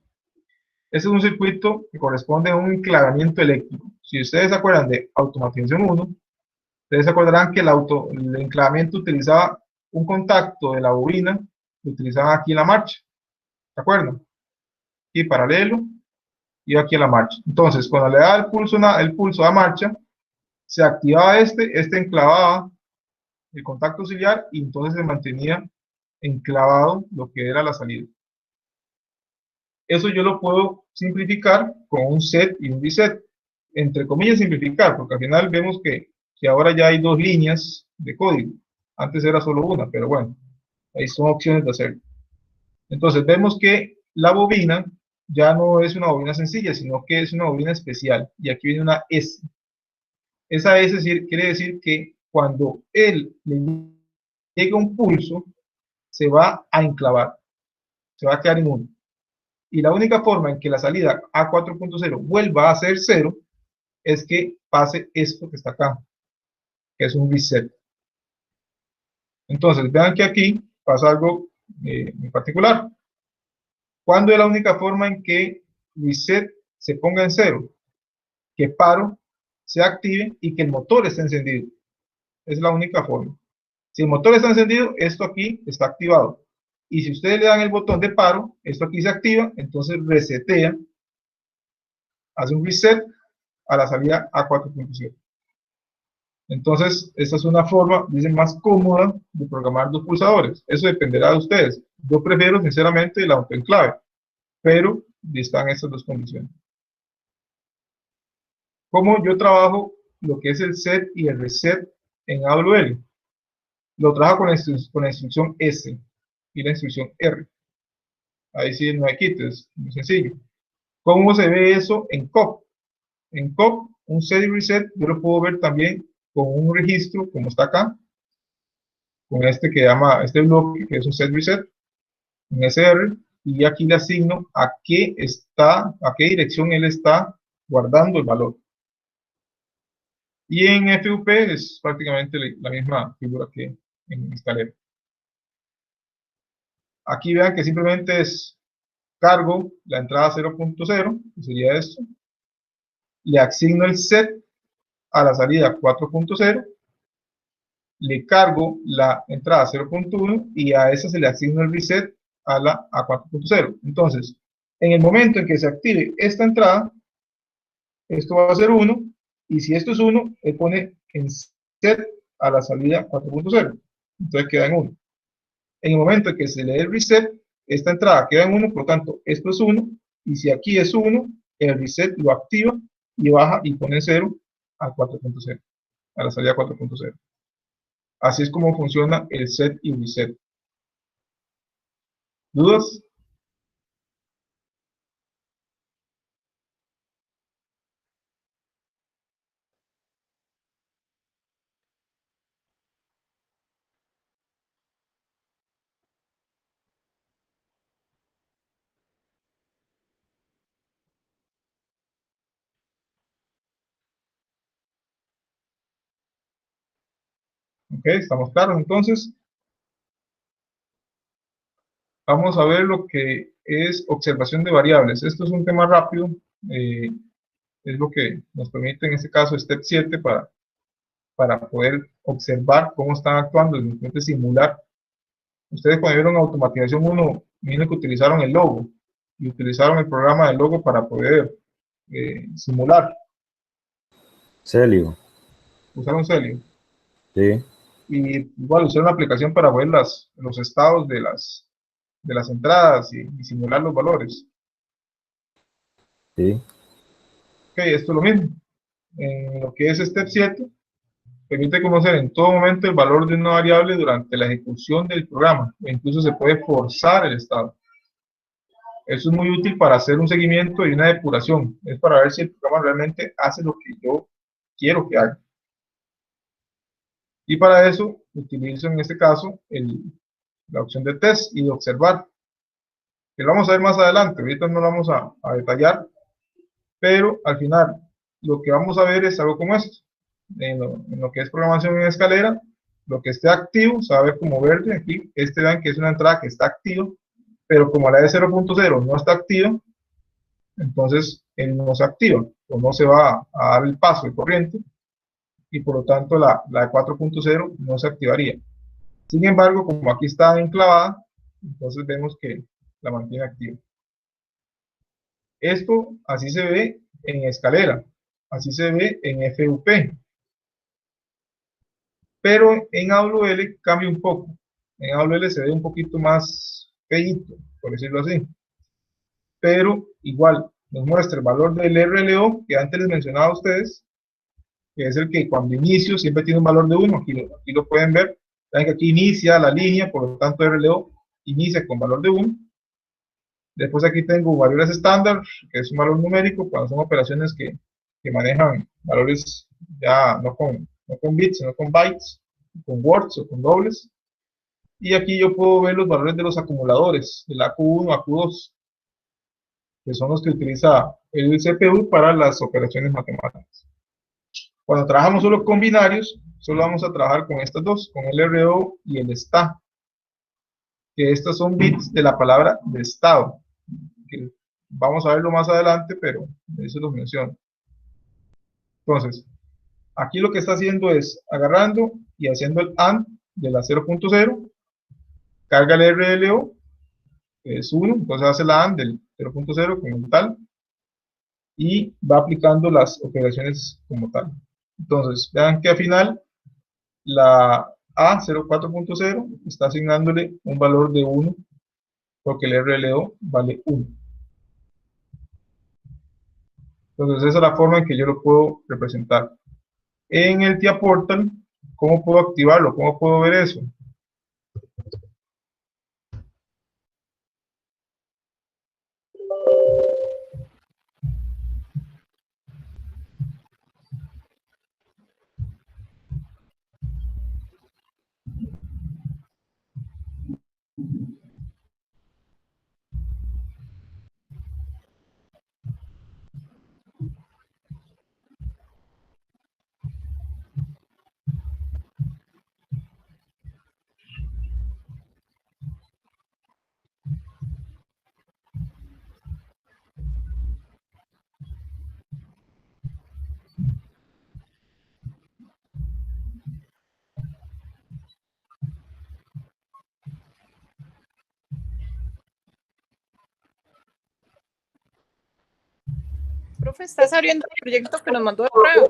Este es un circuito que corresponde a un enclavamiento eléctrico. Si ustedes se acuerdan de automatización 1, ustedes se acordarán que el enclavamiento utilizaba un contacto de la bobina, lo utilizaban aquí en la marcha. ¿De acuerdo? Y paralelo, y aquí en la marcha. Entonces, cuando le daba el pulso a marcha, se activaba este enclavaba el contacto auxiliar y entonces se mantenía enclavado lo que era la salida. Eso yo lo puedo simplificar con un set y un reset. Entre comillas simplificar, porque al final vemos que ahora ya hay dos líneas de código. Antes era solo una, pero bueno, ahí son opciones de hacerlo. Entonces vemos que la bobina ya no es una bobina sencilla, sino que es una bobina especial. Y aquí viene una S. Esa S quiere decir que cuando él le llega un pulso, se va a enclavar, se va a quedar en 1. Y la única forma en que la salida a 4.0 vuelva a ser 0 es que pase esto que está acá, que es un reset. Entonces, vean que aquí pasa algo en particular. ¿Cuándo es la única forma en que reset se ponga en 0? Que paro se active y que el motor esté encendido. Es la única forma. Si el motor está encendido, esto aquí está activado. Y si ustedes le dan el botón de paro, esto aquí se activa, entonces resetea, hace un reset a la salida a 4.0. Entonces, esta es una forma, dicen, más cómoda de programar dos pulsadores. Eso dependerá de ustedes. Yo prefiero, sinceramente, el autoenclave, pero están estas dos condiciones. ¿Cómo yo trabajo lo que es el set y el reset en AWL? Lo trabajo con la instrucción S y la instrucción R. Ahí sí no hay quites, es muy sencillo. ¿Cómo se ve eso en COP? En COP, un set y reset, yo lo puedo ver también con un registro, como está acá, con este bloque, que es un set reset, un SR, y aquí le asigno a qué dirección él está guardando el valor. Y en FUP es prácticamente la misma figura que en escalera. Aquí vean que simplemente es cargo la entrada 0.0, que sería esto, le asigno el set a la salida 4.0, le cargo la entrada 0.1 y a esa se le asigna el reset a la a 4.0. Entonces, en el momento en que se active esta entrada, esto va a ser 1, y si esto es 1, le pone en set a la salida 4.0. Entonces queda en 1. En el momento en que se le dé el reset, esta entrada queda en 1, por lo tanto, esto es 1, y si aquí es 1, el reset lo activa y baja y pone 0 a 4.0, a la salida 4.0. Así es como funciona el set y reset. ¿Dudas? Ok, estamos claros. Entonces, vamos a ver lo que es observación de variables. Esto es un tema rápido. Es lo que nos permite en este caso Step 7 para poder observar cómo están actuando, y simular. Ustedes cuando vieron automatización 1, miren que utilizaron el logo y utilizaron el programa del logo para poder simular. Celio. Usaron Celio. Sí. Y igual usaron la aplicación para ver los estados de las entradas y simular los valores. Sí. Ok, esto es lo mismo. En lo que es Step 7, permite conocer en todo momento el valor de una variable durante la ejecución del programa, e incluso se puede forzar el estado. Eso es muy útil para hacer un seguimiento y una depuración. Es para ver si el programa realmente hace lo que yo quiero que haga. Y para eso utilizo en este caso la opción de test y de observar, que lo vamos a ver más adelante. Ahorita no lo vamos a detallar, pero al final lo que vamos a ver es algo como esto. En lo que es programación en escalera, lo que esté activo se va a ver como verde. Aquí, vean que es una entrada que está activa, pero como la de 0.0 no está activa, entonces él no se activa o no se va a dar el paso de corriente, y por lo tanto la de 4.0 no se activaría. Sin embargo, como aquí está enclavada, entonces vemos que la mantiene activa. Esto así se ve en escalera, así se ve en FUP, pero en AWL cambia un poco. En AWL se ve un poquito más feíto, por decirlo así, pero igual nos muestra el valor del RLO que antes les mencionaba a ustedes, que es el que cuando inicio siempre tiene un valor de 1, aquí lo pueden ver. Saben que aquí inicia la línea, por lo tanto RLO inicia con valor de 1. Después aquí tengo variables estándar, que es un valor numérico cuando son operaciones que manejan valores ya no con bits, sino con bytes, con words o con dobles. Y aquí yo puedo ver los valores de los acumuladores, del AQ1, AQ2, que son los que utiliza el CPU para las operaciones matemáticas. Cuando trabajamos solo con binarios, solo vamos a trabajar con estas dos, con el RO y el STA, que estas son bits de la palabra de estado, que vamos a verlo más adelante, pero eso lo menciono. Entonces, aquí lo que está haciendo es agarrando y haciendo el AND de la 0.0, carga el RLO, que es 1, entonces hace la AND del 0.0 como tal, y va aplicando las operaciones como tal. Entonces, vean que al final la A04.0 está asignándole un valor de 1 porque el RLO vale 1. Entonces esa es la forma en que yo lo puedo representar. En el TIA Portal, ¿cómo puedo activarlo? ¿Cómo puedo ver eso? Profe, ¿estás abriendo el proyecto que nos mandó de prueba?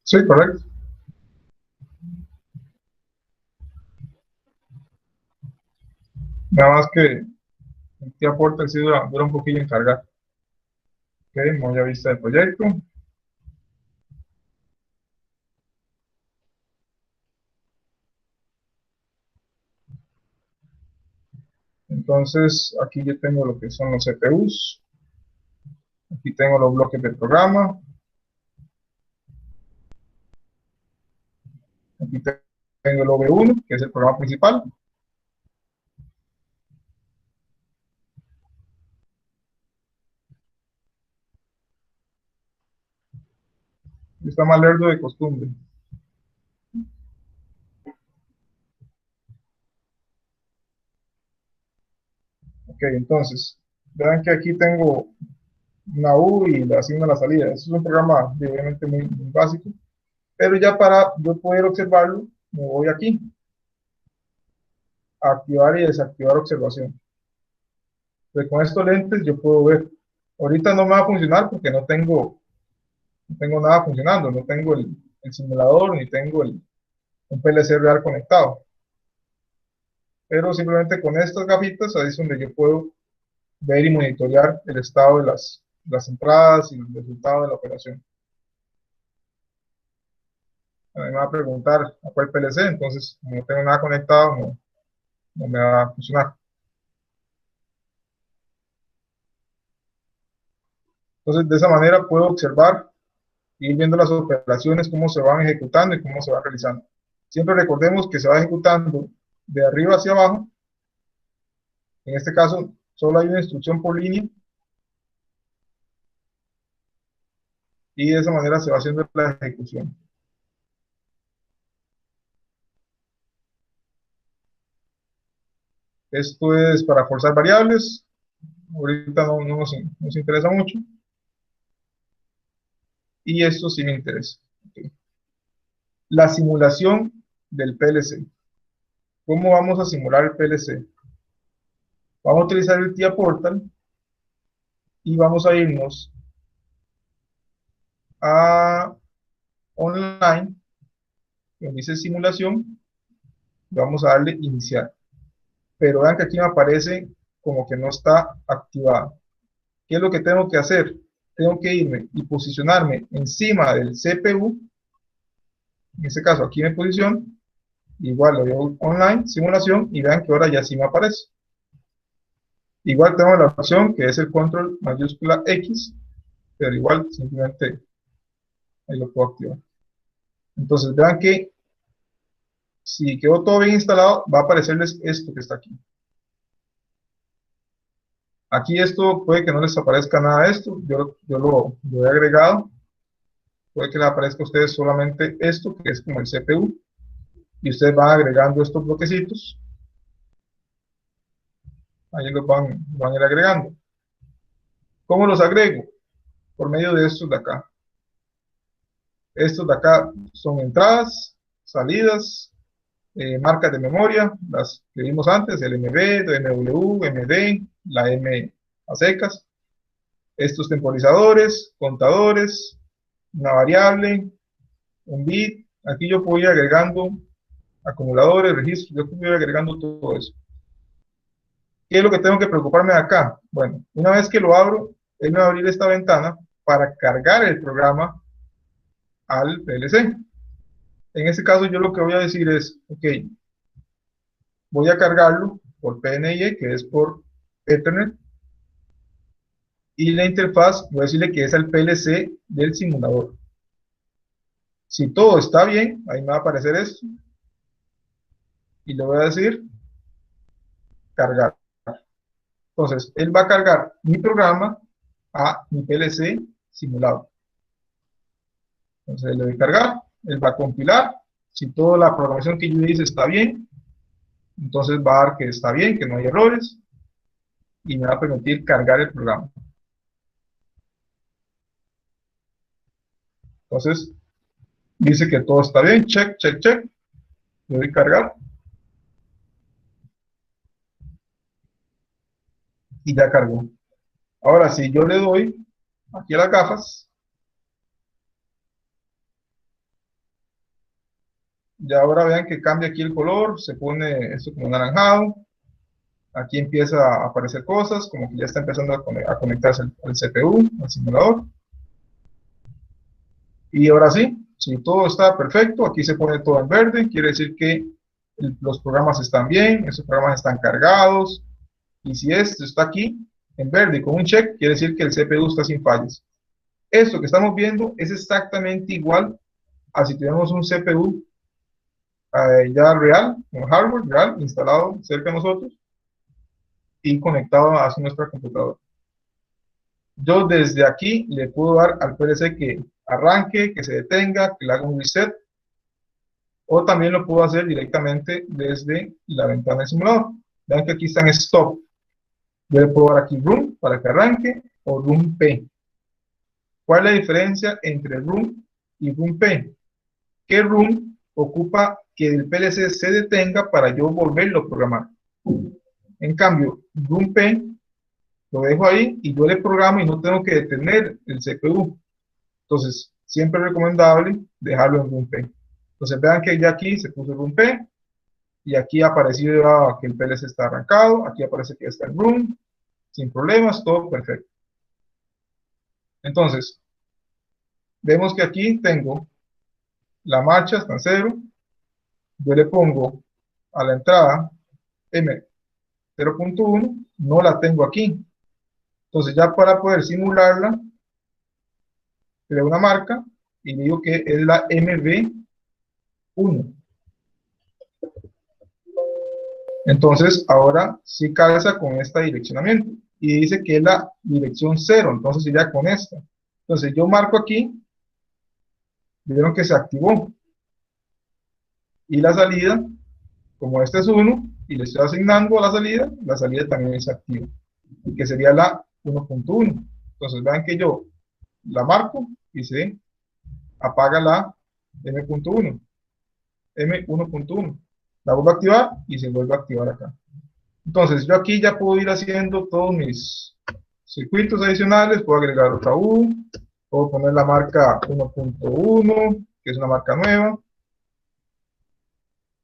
Sí, correcto. Nada más que el tía Portal sí dura un poquillo en cargar. Ok, voy a vista del proyecto. Entonces, aquí yo tengo lo que son los CPUs. Aquí tengo los bloques del programa. Aquí tengo el OV1, que es el programa principal. Está más lerdo de costumbre. Ok, entonces, vean que aquí tengo una U y le asigno la salida. Eso es un programa obviamente muy básico. Pero ya para yo poder observarlo, me voy aquí. A activar y desactivar observación. Entonces, con estos lentes yo puedo ver. Ahorita no me va a funcionar porque no tengo nada funcionando. No tengo el simulador ni tengo un PLC real conectado. Pero simplemente con estas gafitas ahí es donde yo puedo ver y monitorear el estado de las entradas y el resultado de la operación. A mí me va a preguntar a cuál PLC, entonces como no tengo nada conectado, no me va a funcionar. Entonces de esa manera puedo observar y ir viendo las operaciones, cómo se van ejecutando y cómo se van realizando. Siempre recordemos que se va ejecutando de arriba hacia abajo. En este caso, solo hay una instrucción por línea. Y de esa manera se va haciendo la ejecución. Esto es para forzar variables. Ahorita no nos interesa mucho. Y esto sí me interesa. Okay. La simulación del PLC. ¿Cómo vamos a simular el PLC? Vamos a utilizar el TIA Portal y vamos a irnos a online, donde dice simulación, vamos a darle iniciar. Pero vean que aquí me aparece como que no está activada. ¿Qué es lo que tengo que hacer? Tengo que irme y posicionarme encima del CPU, en este caso aquí en posición, igual lo veo online, simulación, y vean que ahora ya sí me aparece. Igual tengo la opción que es el control mayúscula X, pero igual simplemente ahí lo puedo activar. Entonces vean que si quedó todo bien instalado, va a aparecerles esto que está aquí. Aquí esto puede que no les aparezca nada de esto, yo lo he agregado. Puede que les aparezca a ustedes solamente esto, que es como el CPU, y ustedes van agregando estos bloquecitos. Ahí los van a ir agregando. ¿Cómo los agrego? Por medio de estos de acá. Estos de acá son entradas, salidas, marcas de memoria, las que vimos antes, el MB, MW, MD, la M a secas. Estos temporizadores, contadores, una variable, un bit. Aquí yo puedo ir agregando acumuladores, registros, yo puedo ir agregando todo eso. ¿Qué es lo que tengo que preocuparme de acá? Bueno, una vez que lo abro, él me va a abrir esta ventana para cargar el programa al PLC. En este caso yo lo que voy a decir es, ok, voy a cargarlo por PNIe, que es por Ethernet, y la interfaz voy a decirle que es el PLC del simulador. Si todo está bien, ahí me va a aparecer esto, y le voy a decir cargar. Entonces, él va a cargar mi programa a mi PLC simulado. Entonces, le doy cargar, él va a compilar. Si toda la programación que yo hice está bien, entonces va a dar que está bien, que no hay errores, y me va a permitir cargar el programa. Entonces, dice que todo está bien, check, check, check. Le doy cargar. Y ya cargó. Ahora, si yo le doy aquí a las gafas. Y ahora vean que cambia aquí el color, se pone esto como anaranjado. Aquí empieza a aparecer cosas, como que ya está empezando a conectarse al CPU, al simulador. Y ahora sí, si todo está perfecto, aquí se pone todo en verde, quiere decir que los programas están bien, esos programas están cargados. Y si esto está aquí en verde con un check, quiere decir que el CPU está sin fallas. Esto que estamos viendo es exactamente igual a si tuviéramos un CPU ya real, un hardware real instalado cerca de nosotros y conectado a nuestra computadora. Yo desde aquí le puedo dar al PLC que arranque, que se detenga, que le haga un reset, o también lo puedo hacer directamente desde la ventana del simulador. Vean que aquí está en stop. Yo le puedo dar aquí room para que arranque, o room P. ¿Cuál es la diferencia entre room y room P? Que room ocupa que el PLC se detenga para yo volverlo a programar. En cambio, room P lo dejo ahí y yo le programo y no tengo que detener el CPU. Entonces, siempre es recomendable dejarlo en room P. Entonces, vean que ya aquí se puso room P y aquí apareció que el PLC está arrancado, aquí aparece que está en room, sin problemas, todo perfecto. Entonces, vemos que aquí tengo la marcha, está en 0, yo le pongo a la entrada M0.1, no la tengo aquí. Entonces, ya para poder simularla, le doy una marca y digo que es la MB1. Entonces, ahora sí calza con este direccionamiento. Y dice que es la dirección 0, entonces iría con esta. Entonces, yo marco aquí, vieron que se activó. Y la salida, como este es 1, y le estoy asignando a la salida también se activa. Que sería la 1.1. Entonces, vean que yo la marco y se apaga la M.1. M1.1. La vuelvo a activar y se vuelve a activar acá. Entonces, yo aquí ya puedo ir haciendo todos mis circuitos adicionales. Puedo agregar otra U. Puedo poner la marca 1.1, que es una marca nueva.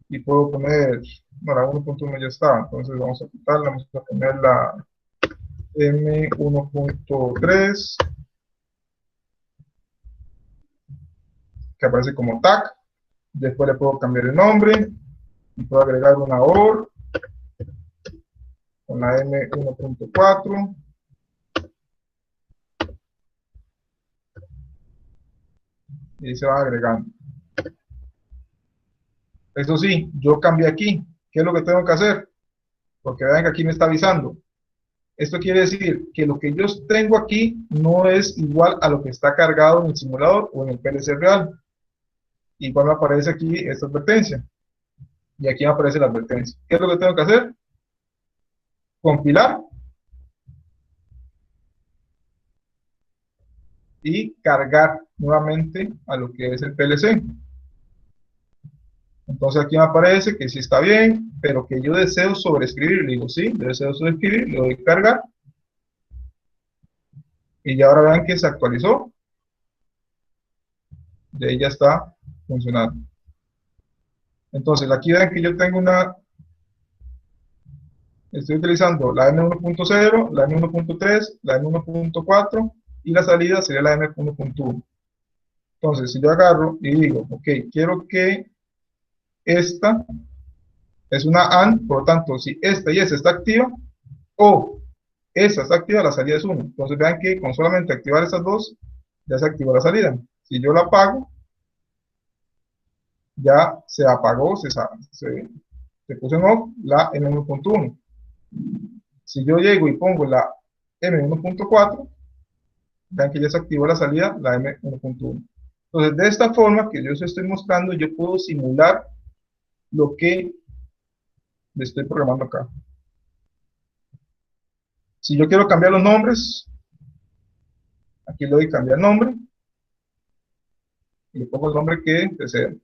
Y puedo poner, no, la 1.1 ya está. Entonces, vamos a quitarla. Vamos a poner la M1.3, que aparece como tag. Después le puedo cambiar el nombre. Y puedo agregar una OR con la M1.4. Y se va agregando. Eso sí, yo cambié aquí. ¿Qué es lo que tengo que hacer? Porque vean que aquí me está avisando. Esto quiere decir que lo que yo tengo aquí no es igual a lo que está cargado en el simulador o en el PLC real. Igual me aparece aquí esta advertencia. Y aquí me aparece la advertencia. ¿Qué es lo que tengo que hacer? Compilar y cargar nuevamente a lo que es el PLC. Entonces aquí me aparece que sí está bien, pero que yo deseo sobreescribir. Le digo sí, yo deseo sobreescribir, le doy cargar. Y ya ahora vean que se actualizó. Y ahí ya está funcionando. Entonces aquí ven que yo tengo estoy utilizando la M1.0, la M1.3, la M1.4 y la salida sería la M1.1. Entonces si yo agarro y digo, ok, quiero que esta es una AND, por lo tanto si esta y esta está activa, o esta está activa, la salida es 1. Entonces vean que con solamente activar estas dos, ya se activó la salida. Si yo la apago, ya se apagó, se puso en off la M1.1. Si yo llego y pongo la M1.4, vean que ya se activó la salida, la M1.1. Entonces, de esta forma que yo os estoy mostrando, yo puedo simular lo que le estoy programando acá. Si yo quiero cambiar los nombres, aquí le doy cambiar nombre, y le pongo el nombre que desee.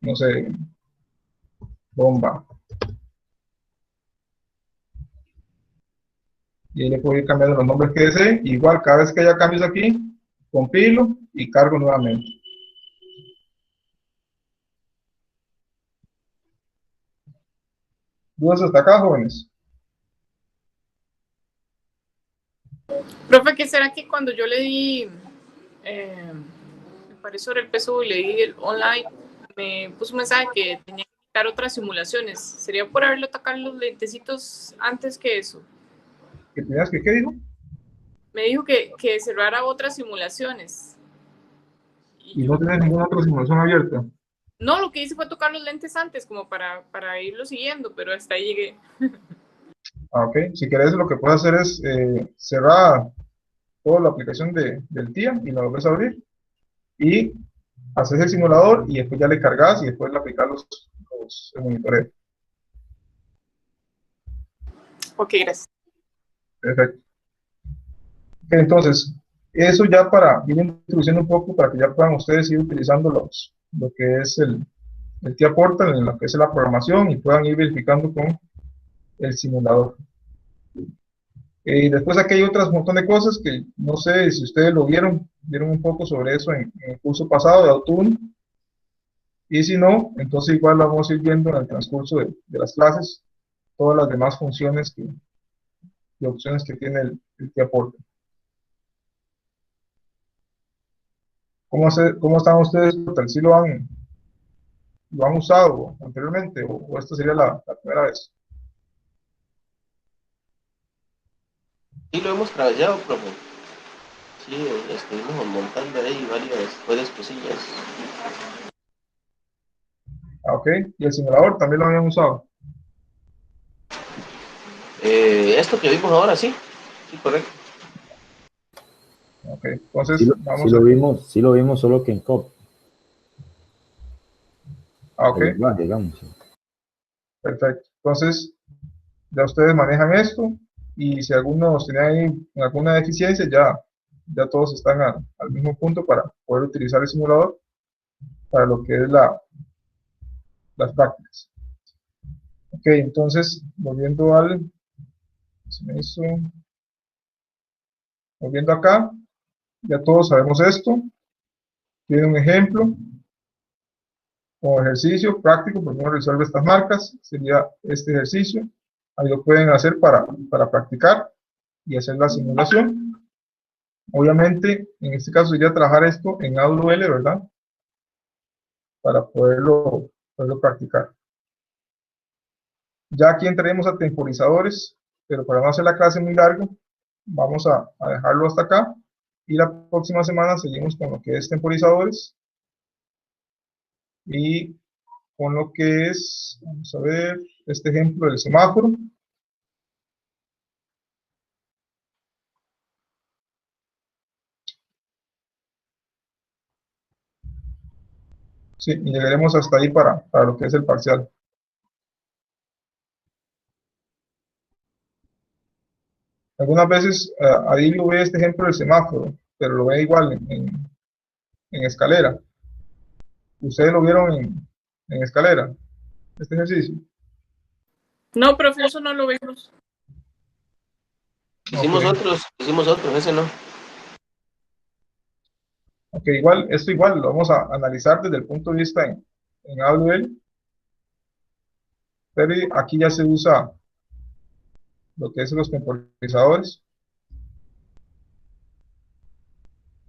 No sé, bomba. y ahí le puedo ir cambiando los nombres que desee. Igual, cada vez que haya cambios aquí, compilo y cargo nuevamente. ¿Dudas hasta acá, jóvenes? Profe, ¿qué será que cuando yo le di, me parece sobre el peso y le di el online, me puso un mensaje que tenía que quitar otras simulaciones? ¿Sería por haberlo tocado los lentecitos antes que eso? ¿Qué tenías que qué dijo? Me dijo que cerrara otras simulaciones. Y no tenés ninguna otra simulación abierta. No, lo que hice fue tocar los lentes antes, como para irlo siguiendo, pero hasta ahí llegué. Ok, si querés lo que puedes hacer es cerrar toda la aplicación del TIA y la volvés a abrir y haces el simulador y después ya le cargas y después le aplicas el monitoreo. Ok, gracias. Perfecto. Ok, entonces, eso ya para ir introduciendo un poco para que ya puedan ustedes ir utilizando lo que es el TIA Portal en lo que es la programación y puedan ir verificando con el simulador. Después aquí hay otras montón de cosas que no sé si ustedes lo vieron un poco sobre eso en el curso pasado de Autotune. Y si no, entonces igual lo vamos a ir viendo en el transcurso de las clases, todas las demás funciones y opciones que tiene el TIA Portal. ¿Cómo están ustedes? ¿Sí lo han usado anteriormente o esta sería la primera vez? Sí, lo hemos trabajado, profe. Sí, estuvimos montando ahí varias cosillas. Ok, y el simulador también lo habían usado. Esto que vimos ahora, sí, correcto. Ok, entonces vamos a... Sí lo vimos, solo que en COP. Ok, Digamos. perfecto. Entonces, ya ustedes manejan esto y si algunos tenían ahí alguna deficiencia, ya todos están al mismo punto para poder utilizar el simulador para lo que es las prácticas. Ok, entonces, volviendo acá, ya todos sabemos esto. Tiene un ejemplo como ejercicio práctico, por cómo resuelve estas marcas, sería este ejercicio. Ahí lo pueden hacer para practicar y hacer la simulación. Obviamente, en este caso sería trabajar esto en AWL, ¿verdad? Para poderlo practicar. Ya aquí entraremos a temporizadores, pero para no hacer la clase muy larga, vamos a dejarlo hasta acá. Y la próxima semana seguimos con lo que es temporizadores. Y con lo que es, vamos a ver, este ejemplo del semáforo. Sí, y llegaremos hasta ahí para lo que es el parcial. Algunas veces ahí lo ve este ejemplo del semáforo, pero lo ve igual en escalera. ¿Ustedes lo vieron en escalera, este ejercicio? No, profe, eso no lo vimos. Hicimos otros, ese no. Ok, esto igual lo vamos a analizar desde el punto de vista en AWL, pero aquí ya se usa lo que es los temporizadores,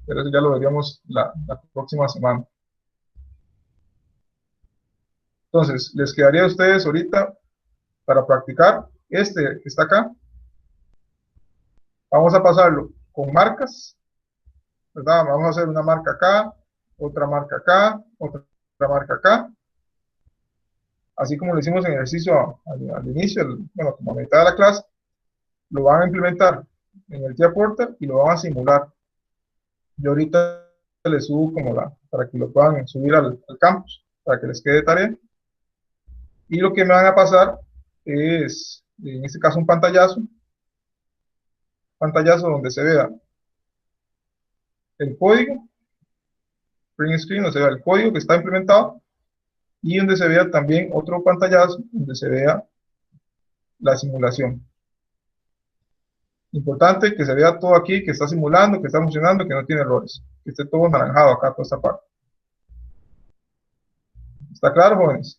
pero eso ya lo veríamos la próxima semana. Entonces, les quedaría a ustedes ahorita para practicar este que está acá. Vamos a pasarlo con marcas, ¿verdad? Vamos a hacer una marca acá, otra marca acá, otra marca acá. Así como lo hicimos en el ejercicio al inicio, bueno, como a mitad de la clase, lo van a implementar en el TIA Portal y lo van a simular. Yo ahorita les subo para que lo puedan subir al campus, para que les quede tarea. Y lo que me van a pasar es, en este caso, un pantallazo donde se vea el código, print screen, donde se vea el código que está implementado, y donde se vea también otro pantallazo donde se vea la simulación. Importante que se vea todo aquí, que está simulando, que está funcionando, que no tiene errores. Que esté todo naranjado acá, toda esta parte. ¿Está claro, jóvenes?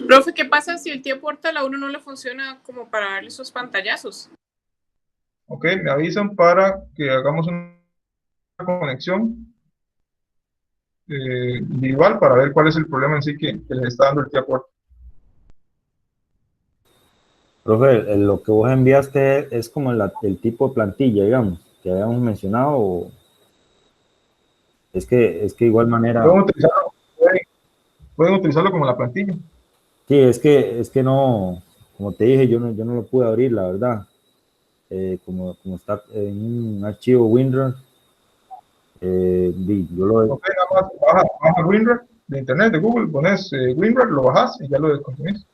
Profe, ¿qué pasa si el tío Portal a uno no le funciona como para darle esos pantallazos? Ok, me avisan para que hagamos una conexión individual para ver cuál es el problema en sí que les está dando el tío Portal. Profe, lo que vos enviaste es como el tipo de plantilla, digamos, que habíamos mencionado, o es que de igual manera, Pueden utilizarlo como la plantilla. sí, es que no, como te dije, yo no lo pude abrir, la verdad. Como está en un archivo WinRAR, yo lo... Ok, nada más baja WinRAR de internet, de Google, pones WinRAR, lo bajas y ya lo descomprimís.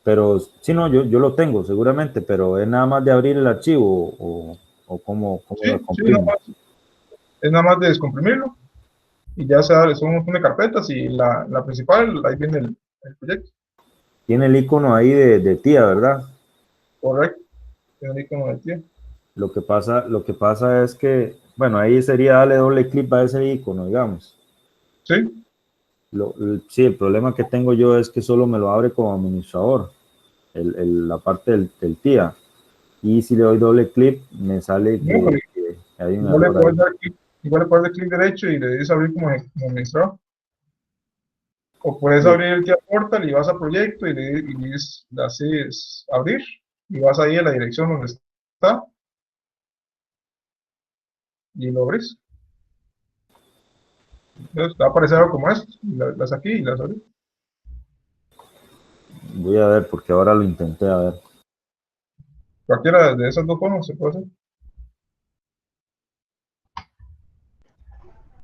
Pero sí, no, yo lo tengo seguramente, pero es nada más de abrir el archivo o cómo Sí, lo sí, comprimo. es nada más de descomprimirlo y ya son un montón de carpetas y la principal, ahí viene el proyecto. Tiene el icono ahí de tía, ¿verdad? Correcto, tiene el icono de tío. Lo que pasa es que, bueno, ahí sería darle doble clic a ese icono, digamos. Sí, Sí, el problema que tengo yo es que solo me lo abre como administrador, la parte del tía. Y si le doy doble clic, me sale no, pero que hay un igual le error puedes ahí. dar igual le puedes dar clic derecho y le dices abrir como administrador. O puedes Sí, abrir el TIA Portal y vas a proyecto y le haces abrir y vas ahí a la dirección donde está y lo abres. Entonces, te va a aparecer algo como esto. Y las aquí y las abres. voy a ver, porque ahora lo intenté, a ver. Cualquiera de esas dos formas se puede hacer.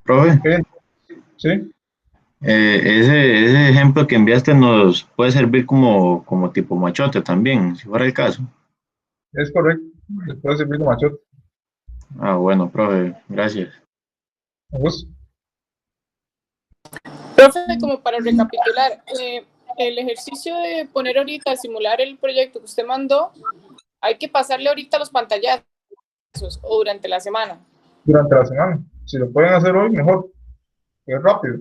Profe, Ok, sí, ese ejemplo que enviaste nos puede servir como tipo machote también, si fuera el caso. es correcto. Les puede servir de machote. Ah, bueno, profe, gracias. A vos. Profe, como para recapitular, el ejercicio de poner ahorita, simular el proyecto que usted mandó, hay que pasarle ahorita los pantallazos o durante la semana. Durante la semana. Si lo pueden hacer hoy, mejor. Es rápido.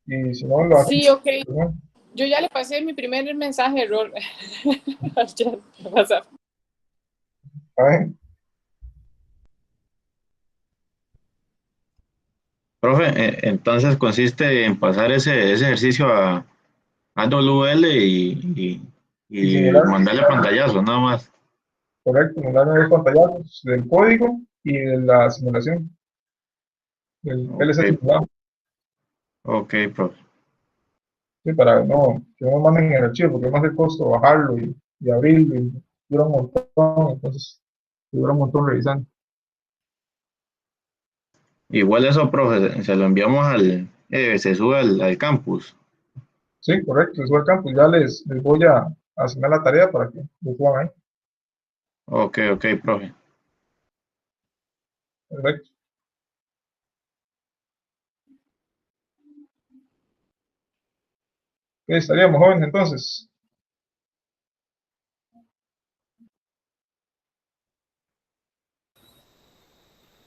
Y si no, lo hacen. Sí, ok. Bueno, Yo ya le pasé mi primer mensaje de error. a ver, Profe, entonces consiste en pasar ese ejercicio a WL y y simular, mandarle pantallazo, nada más. correcto, mandar los pantallazos del código y de la simulación. El Ok, PLC simulado. ok, profe. Sí, para que no manden el archivo, porque es más el costo bajarlo y abrirlo, y dura un montón, entonces dura un montón revisando. Igual eso, profe, se lo enviamos se sube al campus. Sí, correcto, les voy al campo, ya les voy a asignar la tarea para que lo suban ahí. Ok, ok, profe. Perfecto. Ok, estaríamos jóvenes entonces.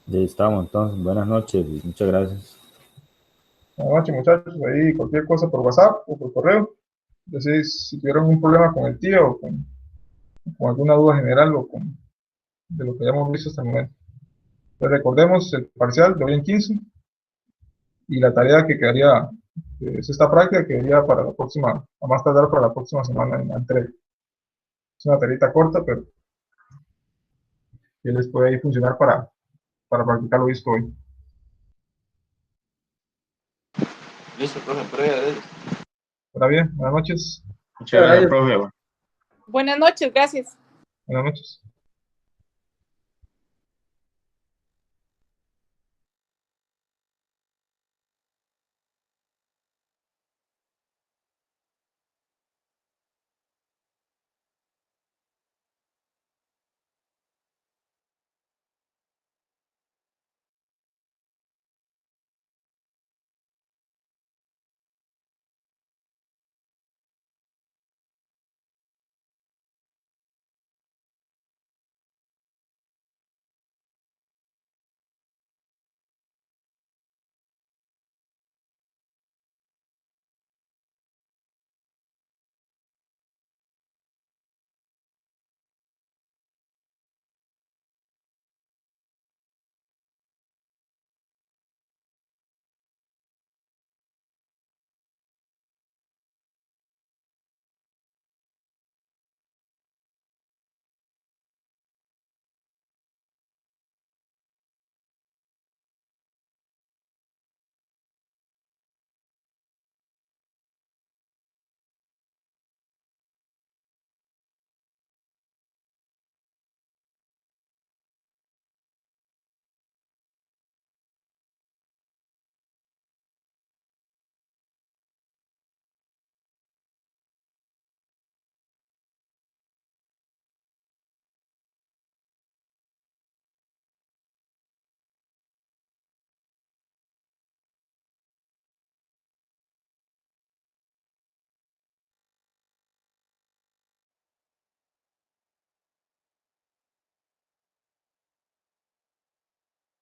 Ya estamos, entonces, buenas noches y muchas gracias. Buenas noches, muchachos. Ahí cualquier cosa por WhatsApp o por correo. Decís si tuvieron un problema con el tío o con alguna duda general o de lo que hayamos visto hasta el momento. Entonces, recordemos el parcial de hoy en 15 y la tarea que quedaría, es esta práctica que quedaría para la próxima, a más tardar para la próxima semana en la entrega. Es una tareita corta, pero que les puede ahí funcionar para practicar lo visto hoy. Listo, profe, prueba. ¿Está bien? Buenas noches. Muchas gracias, profe. Buenas noches, gracias. Buenas noches.